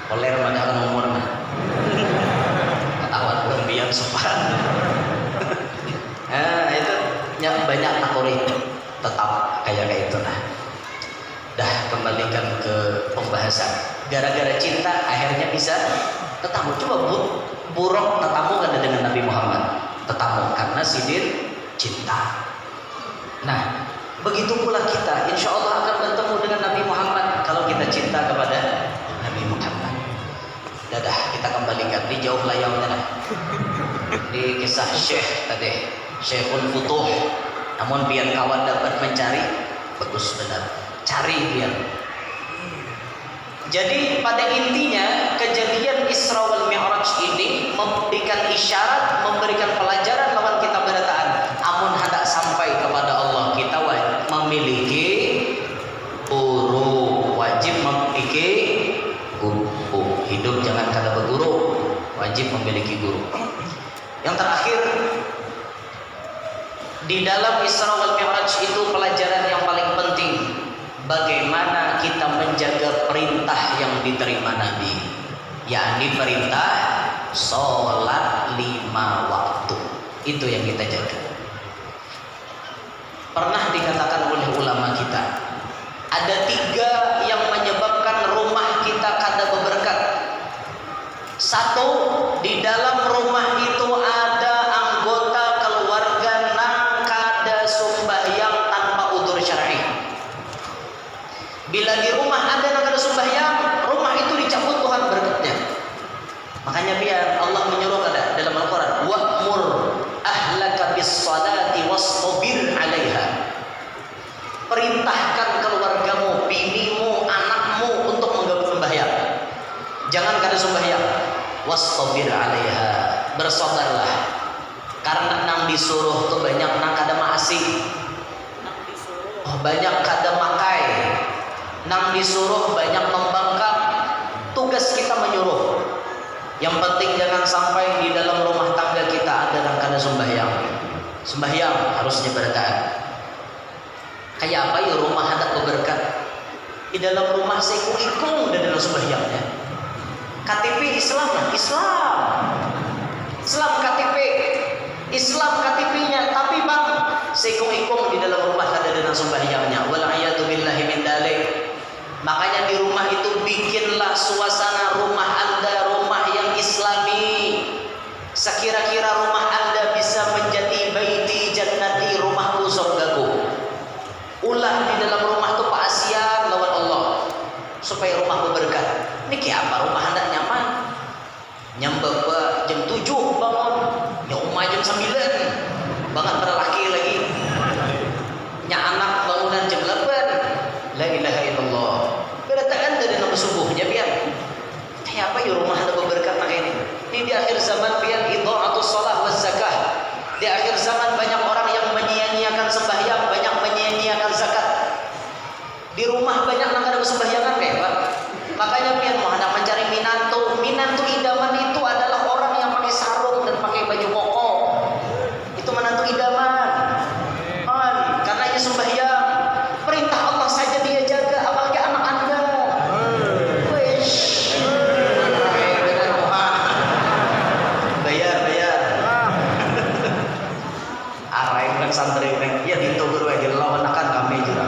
Koler padahal umur ketahuan berbiang sopan. Itu banyak takuri tetap kayak itu Dah kembalikan ke pembahasan. Gara-gara cinta akhirnya bisa tetamu. Coba buruk tetamu ada dengan Nabi Muhammad. Tetamu karena sidir cinta. Nah, begitu pula kita insya Allah akan bertemu dengan Nabi Muhammad kalau kita cinta kepada Nabi Muhammad. Dadah, kita kembalikan di jauh layaunya di kisah Syekh tadi, Syekhul Futuh. Namun biar kawan dapat mencari, bagus benar, cari biar. Jadi pada intinya kejadian Isra wal Mi'raj ini memberikan isyarat, memberikan pelajaran lawan kita berataan. Amun hendak sampai kepada Allah, kita memiliki guru, wajib memiliki guru. Hidup jangan kada berguru, wajib memiliki guru. Yang terakhir di dalam Isra wal Mi'raj itu pelajaran yang paling penting, bagaimana kita menjaga perintah yang diterima Nabi, yakni perintah sholat 5 waktu. Itu yang kita jaga. Pernah dikatakan oleh ulama kita, ada 3 yang menyebabkan rumah kita kada berberkat. 1, di dalam rumah itu ada anggota keluarga nang kada sembahyang tanpa udzur syar'i. Bila di rumah ada nang kada sembahyang, rumah itu dicabut Tuhan berkatnya. Makanya biar Allah menyuruh kada dalam Al-Qur'an, wa'mur ahlaka bis-shalati wastabir 'alaiha. Perintahkan keluargamu, binimu, anakmu untuk menggabung sembahyang. Jangan kada sembahyang. Wastabir 'alaiha. Bersabarlah. Karena nang disuruh tuh banyak nang kada maasi. Oh, banyak kada makai. Nang disuruh banyak membangkang. Tugas kita menyuruh. Yang penting jangan sampai di dalam rumah tangga kita ada nang kada sembahyang. Sembahyang harusnya bertaat. Kayak apa ya rumah hendak berberkat? Di dalam rumah seikung-ikung dan dalam sembahyangnya. KTP Islam lah, Islam KTP, Islam KTP-nya, tapi bang seikung-ikung di dalam rumah kada dalam sembahyangnya. Wal'iyadu billahi min dalik. Makanya di rumah itu bikinlah suasana rumah Anda rumah yang Islami. Sekira-kira rumah Anda bisa menjadi baiti jannati, rumahku surgaku. Ulah di dalam rumah itu paasian lawan Allah supaya rumahku berkat. Ini kayak apa rumah Anda nyaman? Nyambak jam 7 bangun, ya umah jam 9 banget para laki lagi. Nya anak bangunan jam 8. La ilaha illallah. Berataan dari nama subuhnya biar. Kayak apa ya rumah Anda berberkat kayak ini? Ini di akhir zaman biar idha'atus shalah waz zakah. Di akhir zaman banyak orang yang menyia-nyiakan sembahyang, banyak menyia-nyiakan zakat. Di rumah banyak yang ada sembahyangan kayak Pak. Makanya pian mau hendak mencari minantu. Minantu idaman itu adalah orang yang pakai sarung dan pakai baju koko. Itu menantu idaman. Karena ia sembahyang. Perintah Allah saja dia jaga, apalagi anak Anda. Wish. Bayar. Arai bukan santri ya gitu guru aja lawan akan kami juga.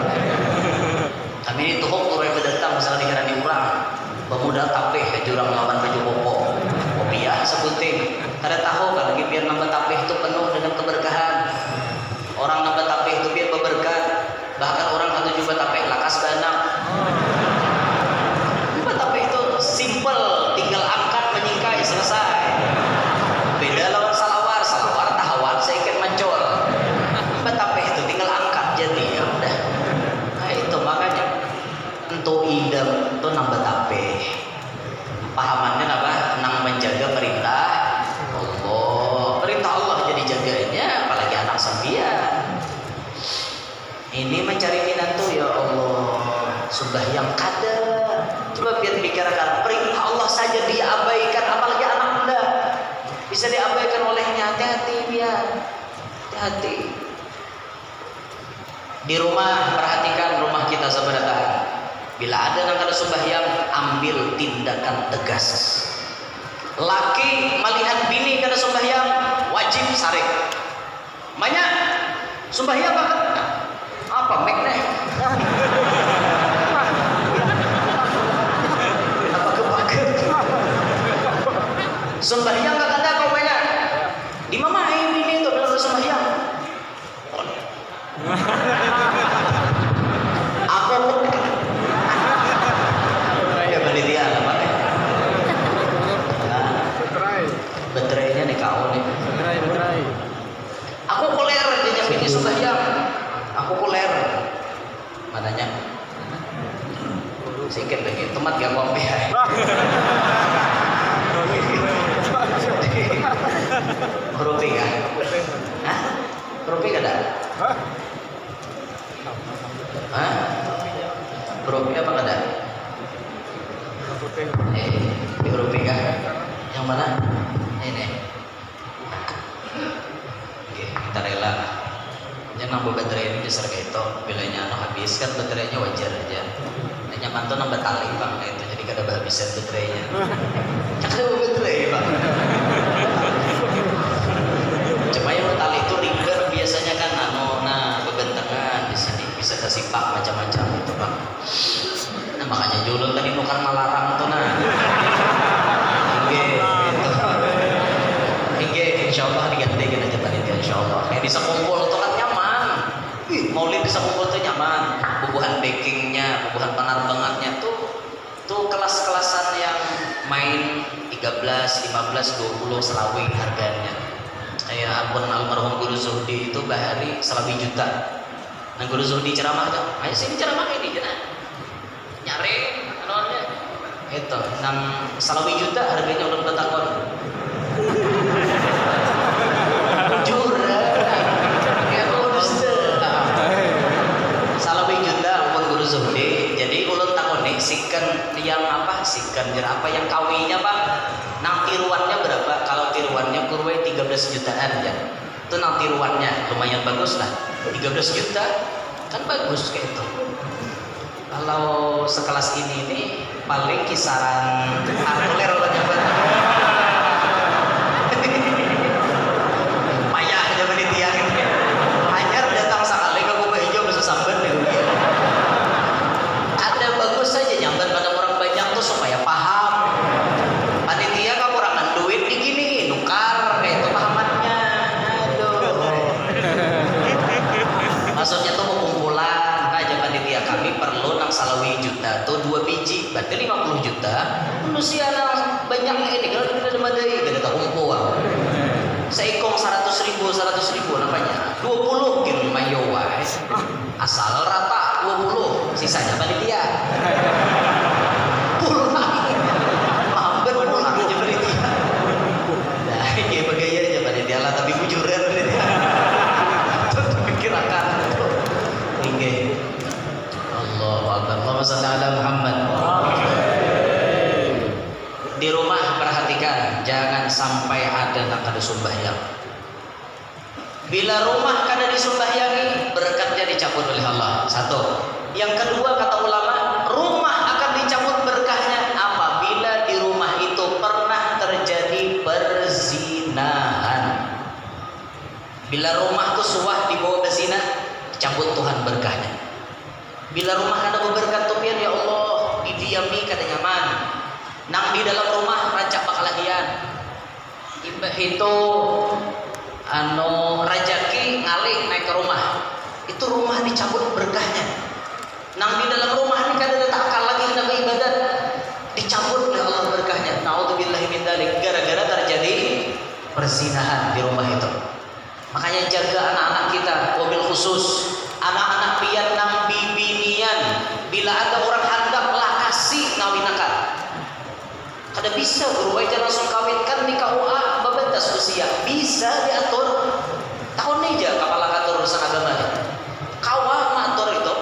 Kami ini tuhuk turun berdatang misalnya dikira diurang. Pemuda tapih jurang lawan baju koko. Kopiah sebutin. Kada tahu kalau lagi biar nambah tapih itu penuh dengan keberkahan. Orang nambah tapih itu biar berberkat. Bahkan orang satu juga tapih lakas banyak. Nambah tapih itu simple, tinggal angkat menyingkai selesai. Beda lawan salawar tahawar saya ikan mancol. Nambah tapih itu tinggal angkat jadi ya udah. Nah itu makanya untuk idam itu nambah tapih. Pahamannya apa? Nang menjaga perintah Allah. Perintah Allah jadi jaganya, apalagi anak sambian. Ini mencari minantu ya Allah. Sembahyang kada. Coba biar bicarakan perintah Allah saja diabaikan, apalagi anak Anda. Bisa diabaikan olehnya. Hati-hati biar. Hati-hati. Di rumah perhatikan rumah kita sebenarnya. Bila ada yang kada sembahyang, ambil tindakan tegas. Laki melihat bini kada sembahyang, wajib sarik. Banyak sembahyang banget. Apa mek nih? Apa kepaket? Sembahyang gak ada kau banyak. Di mama ini itu benar sembahyang. Aku ya beli dia apa nih? Betraynya nih kau nih. Betray. Aku kuler dia nyampe di sembahyang. Aku kuler. Mananya? Sikit lagi. Temat gak kompi ya? Rupi kan? Hah? Rupi kada? Hah? Rupi apa kada? Di Rupi kan? Yang mana? Ini. Oke, kita rela. Jangan nambah baterai ini besar kayak itu. Bilanya habis kan baterainya wajar aja. Hanya mantu nambah tali bang itu jadi kada habiskan baterainya. Jangan nambah baterai bang. Cuma yang tali itu ringer biasanya kan kebentangan di sini bisa tersipak macam-macam itu bang. Nah makanya julun tadi nukar malarang tuh nah. Insyaallah diganti aja tadi insyaallah. Kayak bisa kumpul tuh kan nyaman. Maulid bisa kumpul tuh nyaman. Bubuhan backingnya, bubuhan penerbangannya tuh kelas-kelasan yang main 13, 15, 20 selawi harganya. Kayak ampun almarhum Guru Zuhdi itu bahari selawi juta. Nah Guru Zuhdi ceramah tuh, ayo sini ceramah ini kita nyari anuannya. itu nang salawi juta harganya udah betakon jujur ya modus salawi juta pun guru zuhdi. Jadi ulun takon nih sikan yang apa sikan apa yang kawinya Pak nang tiruannya berapa? Kalau tiruannya kurwe 13 jutaan ya itu nang tiruannya lumayan bagus lah 13 juta kan bagus kayak itu. Kalau sekelas ini paling kisaran arkuler udah nyoba payah aja panitia ini hanya datang sekali ke kubah hijau bisa sambat deh ada bagus saja nyambat pada orang banyak tuh supaya paham panitia kekurangan duit digini nukar kayak itu pahamannya aduh maksudnya tuh mau kumpulan aja panitia kami perlu nang salawi juta tuh 2 biji berarti 50 juta manusia nang banyak ini kalau kita ada madai kita tak kumpul seikong 100.000 namanya 20 kilo mayowa asal rata 20 sisanya panitia pulang mampir pulang aja panitia nah ini bagaya aja panitia lah tapi bujuran panitia pikirakan ini Allahu Akbar Allahumma shalli ala Muhammad. Di rumah perhatikan jangan sampai ada nak kada sembahyang. Bila rumah kada disembahyangi berkatnya dicabut oleh Allah. Satu. Yang kedua kata ulama rumah akan dicabut berkahnya apabila di rumah itu pernah terjadi perzinahan. Bila rumah itu suah dibawa berzina cabut Tuhan berkahnya. Bila rumah kada berberkat tupian ya Allah didiami kada nyaman. Nang di dalam rumah rancak bakalahian. Imbah itu rajaki ngalih naik ke rumah. Itu rumah dicabut berkahnya. Nang di dalam rumah ini kada ada takal lagi hendak ibadat. Dicabut oleh Allah berkahnya. Nauzubillahi min dzalik gara-gara terjadi perzinahan di rumah itu. Makanya jaga anak-anak kita wabil khusus anak-anak pian nang bibinian bila ada orang hendak lah kasih ngawinakan kada bisa guru aja langsung kawinkan di KUA babatas usia bisa diatur tahun ini aja kepala kantor urusan agama kawa ngatur itu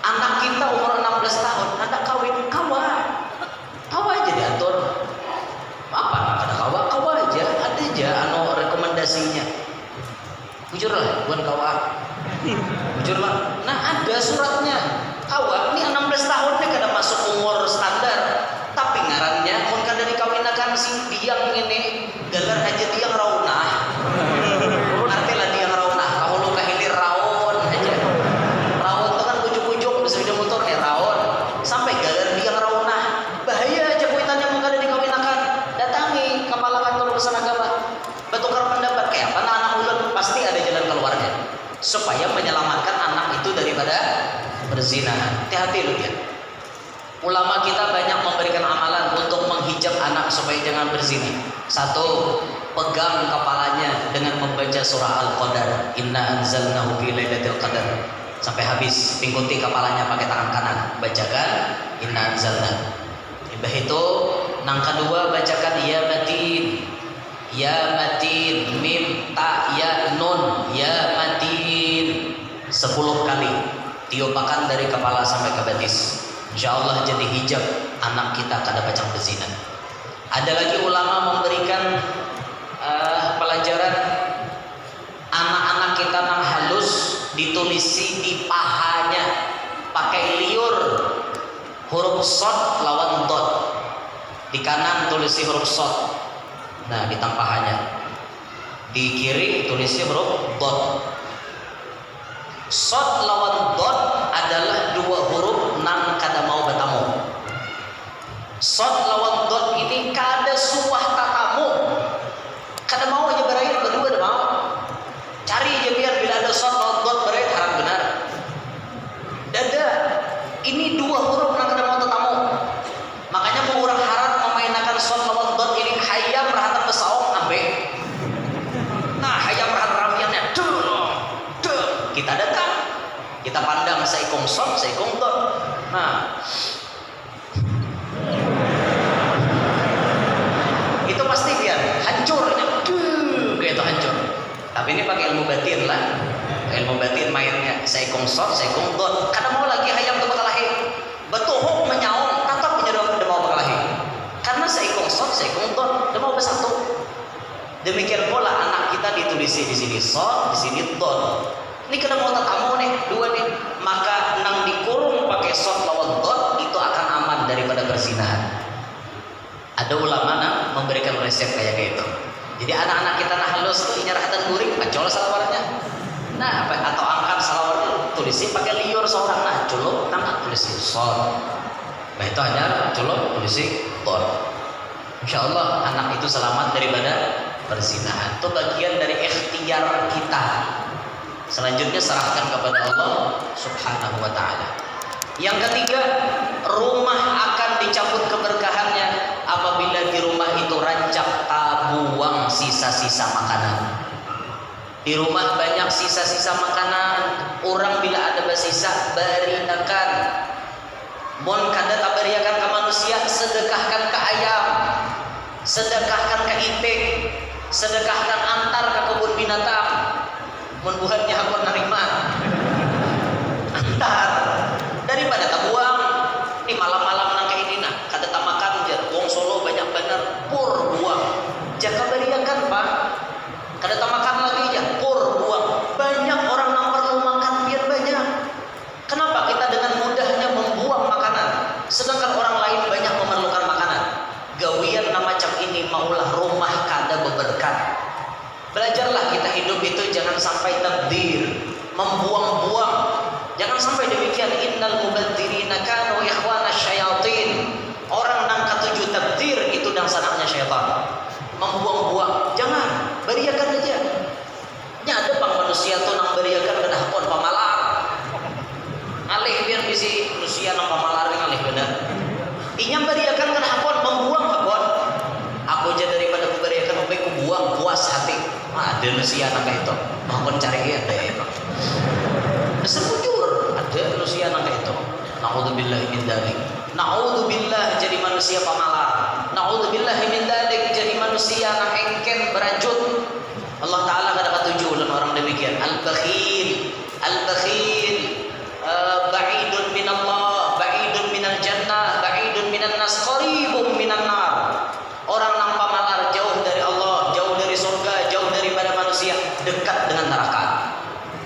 anak kita umur 16 tahun hendak kawin kawa aja diatur apa kada kawa aja ada aja rekomendasinya bujur lah bukan kawa bujur lah nah ada suratnya kawa ini 16 tahun nih kada masuk umur standar tapi ngarannya mun kada dikawinakan si diang ini galar aja diang raunah ngerti lah diang raunah kahulu kahilir raun aja raun itu kan pujuk-pujuk bisa sepeda motor nih raun sampai galar diang raunah bahaya aja kuitannya mun kada dikawinakan datangi kepala kantor urusan agama bertukar pendapat kayak apa anak ulun pasti ada jalan keluarnya supaya menyelamatkan anak itu daripada berzina. Hati-hati lu ya. Ulama kita banyak memberikan amalan untuk menghijab anak supaya jangan berzina. Satu, pegang kepalanya dengan membaca surah Al-Qadar. Inna anzalnahu fi lailatul qadar. Sampai habis, pingkuti kepalanya pakai tangan kanan. Bacakan Inna anzalna. Ibah itu, nang kedua bacakan ya matin. Ya matin mim ta ya nun ya matin 10 kali tiupakan dari kepala sampai ke betis. Insyaallah jadi hijab anak kita kada pacang berzina. Ada lagi ulama memberikan pelajaran anak-anak kita nang halus ditulisi di pahanya pakai liur huruf shad lawan dot. Di kanan tulisi huruf shad. Nah, di tampahannya. Di kiri tulisnya huruf dot. Shad lawan dot adalah dua huruf nang kada mau bertamu. Shad lawan dot ini kada suah tatamu. Kada mau aja berair kedua ada mau. Cari aja biar bila ada shad lawan dot berair harap benar. Dada ini dua huruf nang kada mau tatamu. Makanya mau orang harap memainkan shad lawan dot ini hayam rahatan besaung ambe. Nah, hayam rahatan ramiannya kita datang. Kita pandang seikong shad, seikong dot. Nah, Tapi ini pakai ilmu batin lah. Ilmu batin mainnya saikong sot, saikong dot. Kada mau lagi hayam tu bakalahi. Batuhuk menyaung, tatap punya dia mau bakalahi. Karena saikong sot, saikong dot, dia mau bersatu. Demikian pula anak kita ditulisi di sini sot, di sini dot. Ini kada mau tatamu nih, dua nih. Maka nang dikurung pakai sot lawan dot itu akan aman daripada perzinahan. Ada ulama nang memberikan resep kayak gitu. Jadi anak-anak kita nah halus tuh inyarahatan guring, acol salawarnya. Nah, atau angkat salawarnya tulisi pakai liur seorang nah, culuk nang tulisi sot. Nah itu hanya culuk tulisi dot. Insya Allah anak itu selamat daripada perzinahan. Itu bagian dari ikhtiar kita. Selanjutnya serahkan kepada Allah Subhanahu wa ta'ala. Yang ketiga, rumah akan dicabut keberkahannya apabila di rumah itu rancak buang sisa-sisa makanan. Di rumah banyak sisa-sisa makanan. Orang bila ada bersisa barinakan. Mon kada tabariakan ke manusia, sedekahkan ke ayam, sedekahkan ke itik, sedekahkan antar ke kebun binatang. Mon buhatnya aku nerima. Antar daripada tak buang. Ini malam-malam nang kayak ini nah, kada tak makan je. Wong Solo banyak bener pur buang. Jaka beriakan Pak. Kada tak makan lagi aja pur buang. Banyak orang yang perlu makan biar banyak. Kenapa kita dengan mudahnya membuang makanan sedangkan orang lain banyak memerlukan makanan? Gawian macam ini maulah rumah kada beberkat. Belajarlah kita hidup itu jangan sampai tabdir, membuang-buang. Jangan sampai demikian. Innal mubadzirina kanu ikhwana syayatin. Orang nang katuju tabdir itu dang sanaknya syaitan. Membuang-buang. Jangan, beriakan aja. Nya ada pang manusia tuh nang beriakan kedah pon pamalar. Alih biar bisi manusia nang pamalar ngalih benar. Inyam beriakan kedah pon membuang kapon. Aku aja daripada ku beriakan sampai ku buang puas hati. Ada manusia nang itu. Mohon cari ada itu. Sebujur ada manusia nang itu. Naudzubillah min dzalik. Naudzubillah jadi manusia pamalar. Naudzubillah min dzalik jadi manusia nang engken berajut. Allah Taala kada katuju lan orang demikian. Al-bakhil, al-bakhil ba'idun min Allah, ba'idun minal jannah, ba'idun minan nas, qaribun minan nar. Orang nang pamalar jauh dari Allah, jauh dari surga, jauh daripada manusia, dekat dengan neraka.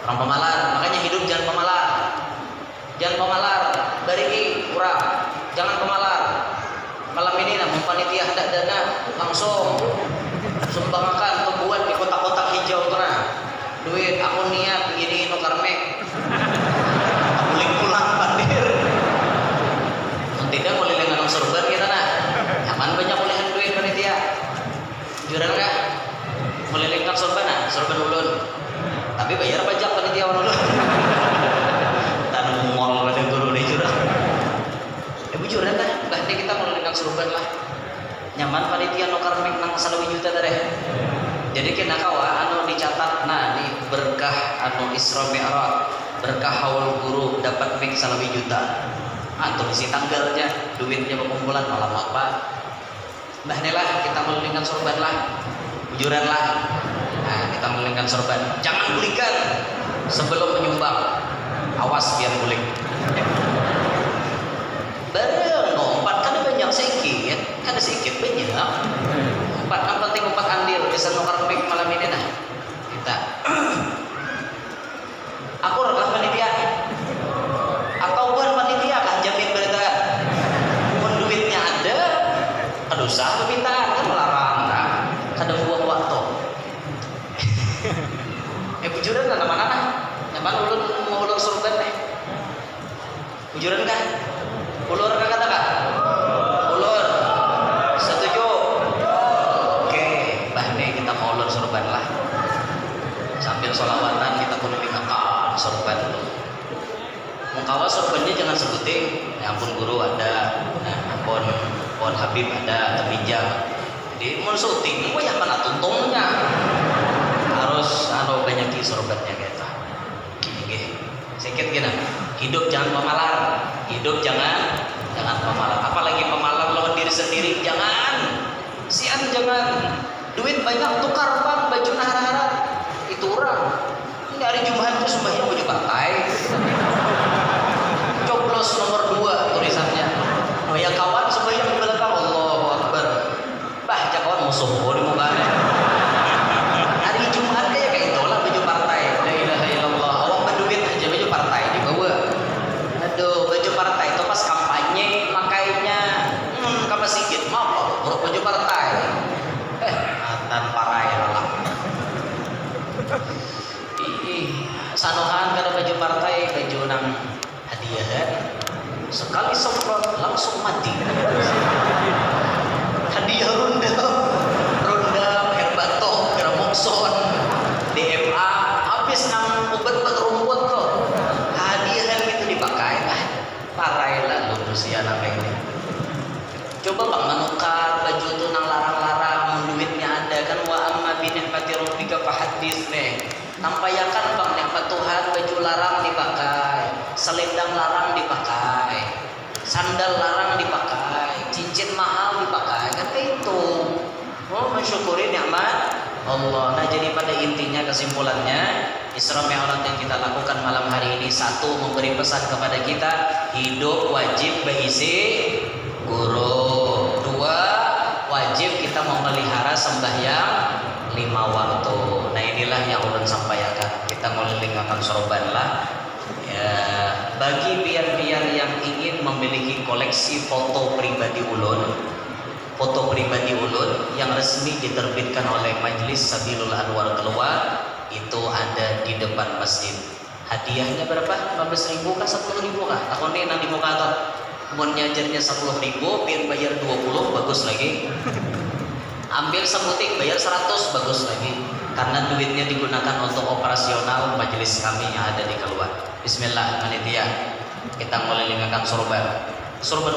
Orang pamalar, makanya hidup jangan pamalar. Jangan pamalar, bari kurang. Jangan pamalar. Malam ini nah panitia hendak dana langsung sumbangkan untuk buat di kotak-kotak hijau tuh nah. Duit aku niat begini no karmek. Aku pulang pandir. Tidak mau lilengan surban kita nah. Aman banyak ulehan duit panitia. Juran enggak? Melilingkan surban nah, surban ulun. Tapi bayar pajak panitia ulun. Tanam mall pada guru di jurang. Juran dah, bahkan kita melilingkan surban lah. Nyaman panitia no karmek nang 1 juta tadi. Jadi kena kawa anu dicatat nah di berkah anu Isra Mi'raj, berkah haul guru dapat mik 1 juta. Atau isi tanggalnya, duitnya berkumpulan malam apa. Nah inilah kita melilingkan sorban lah, bujuran lah. Nah kita melilingkan sorban. Jangan belikan sebelum menyumbang. Awas biar guling. Bareng nompat kan banyak sedikit, kan sedikit banyak. Empat kan penting 4 andil bisa nukar pik malam ini nah. Kita. Aku rekam panitia. Atau bukan panitia kan jamin berita. Pun duitnya ada, aduh sah permintaan kan melarang kan. Kadang buang waktu. Bujuran kan mana nah? Nyaman ulun mau ulun surban nih. Bujuran kan? Ulur kan kata kan? Ulur. Setuju? Oke, bahne kita mau ulur surban lah. Sambil sholawatan kita pun mengingatkan surban dulu. Mengkawa surbannya jangan sebutin. Ya ampun guru ada, nah, ampun Habib ada, terpinjam. Jadi mau syuting, mau yang mana tuntungnya? Harus banyak surbannya kita. Gini, sedikit gini. Hidup jangan pemalar, hidup jangan pemalar. Apalagi pemalar lawan diri sendiri, jangan. Sian jangan. Duit banyak tukar bang, baju nahar-nahar. itu orang. Ini hari Jumat itu sembahyang baju partai. Coblos nomor 2 tulisannya. Oh ya kawan sembahyang di belakang, Allahu Akbar. Bah, kawan musuh di mukanya. Hari Jumat ya kayak itulah baju partai. La ilaha illallah. Awak berduit aja baju partai dibawa. Aduh, baju partai itu pas kampanye makainya ke masjid, mau baju partai. Mantan parai lah. Sanohan kada baju partai, baju nang hadiah. Sekali semprot langsung mati. Hadiah rondam, herbato, gramokson, DMA, habis nang obat-obat rumput tuh. Hadiah gitu dipakai, parai lah lulus ya nang ini. Coba bang menukar baju tuh nang larang-larang, duitnya ada kan, wa amma bi ni'mati rabbika fahaddits nih. Tampayakan bang nikmat Tuhan, baju larang dipakai, selendang larang dipakai, sandal larang dipakai, cincin mahal dipakai, kan itu. Oh, mensyukuri nikmat Allah. Nah, jadi pada intinya kesimpulannya Isra Mi'raj yang kita lakukan malam hari ini, satu, memberi pesan kepada kita hidup wajib berisi guru. 2, wajib kita memelihara sembahyang 5 waktu. Nah, inilah yang ulun sampaikan. Kita ngelilingakan sorban lah ya, bagi biar-biar yang ingin memiliki koleksi foto pribadi ulun, foto pribadi ulun yang resmi diterbitkan oleh Majelis Sabilul Anwar Keluar, itu ada di depan masjid. Hadiahnya berapa? 15.000 kah 10.000 kah? Aku nih nang di muka tuh mau nyajarnya 10.000, biar bayar 20 bagus lagi. Ambil sebutik bayar 100 bagus lagi, karena duitnya digunakan untuk operasional majelis kami yang ada di Keluar. Bismillah panitia, kita melilingkan sorban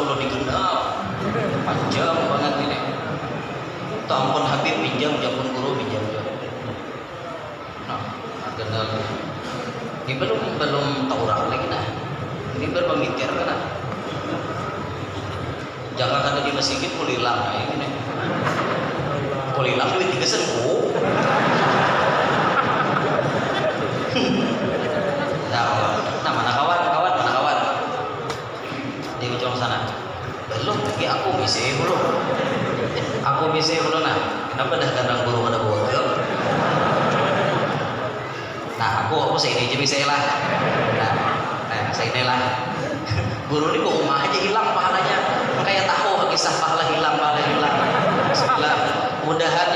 ulun digendal panjang banget ini. Tak ampun Habib pinjam, japun guru pinjam. Nah, gendal ini belum tahu orang lagi nah. Ini berpemikir kan. Jangan ada di masjid kulilang nah ini. Kulilang duit 3.000. Nah, mana kawan? Di ujung sana. Belum lagi aku misi belum. Nah. Kenapa dah kandang guru pada bogel? Nah, aku saya ini jadi lah. Nah, saya ini lah. Guru ini bawa rumah aja hilang pahalanya. Kayak tahu kisah pahala hilang. Bismillah. Mudahan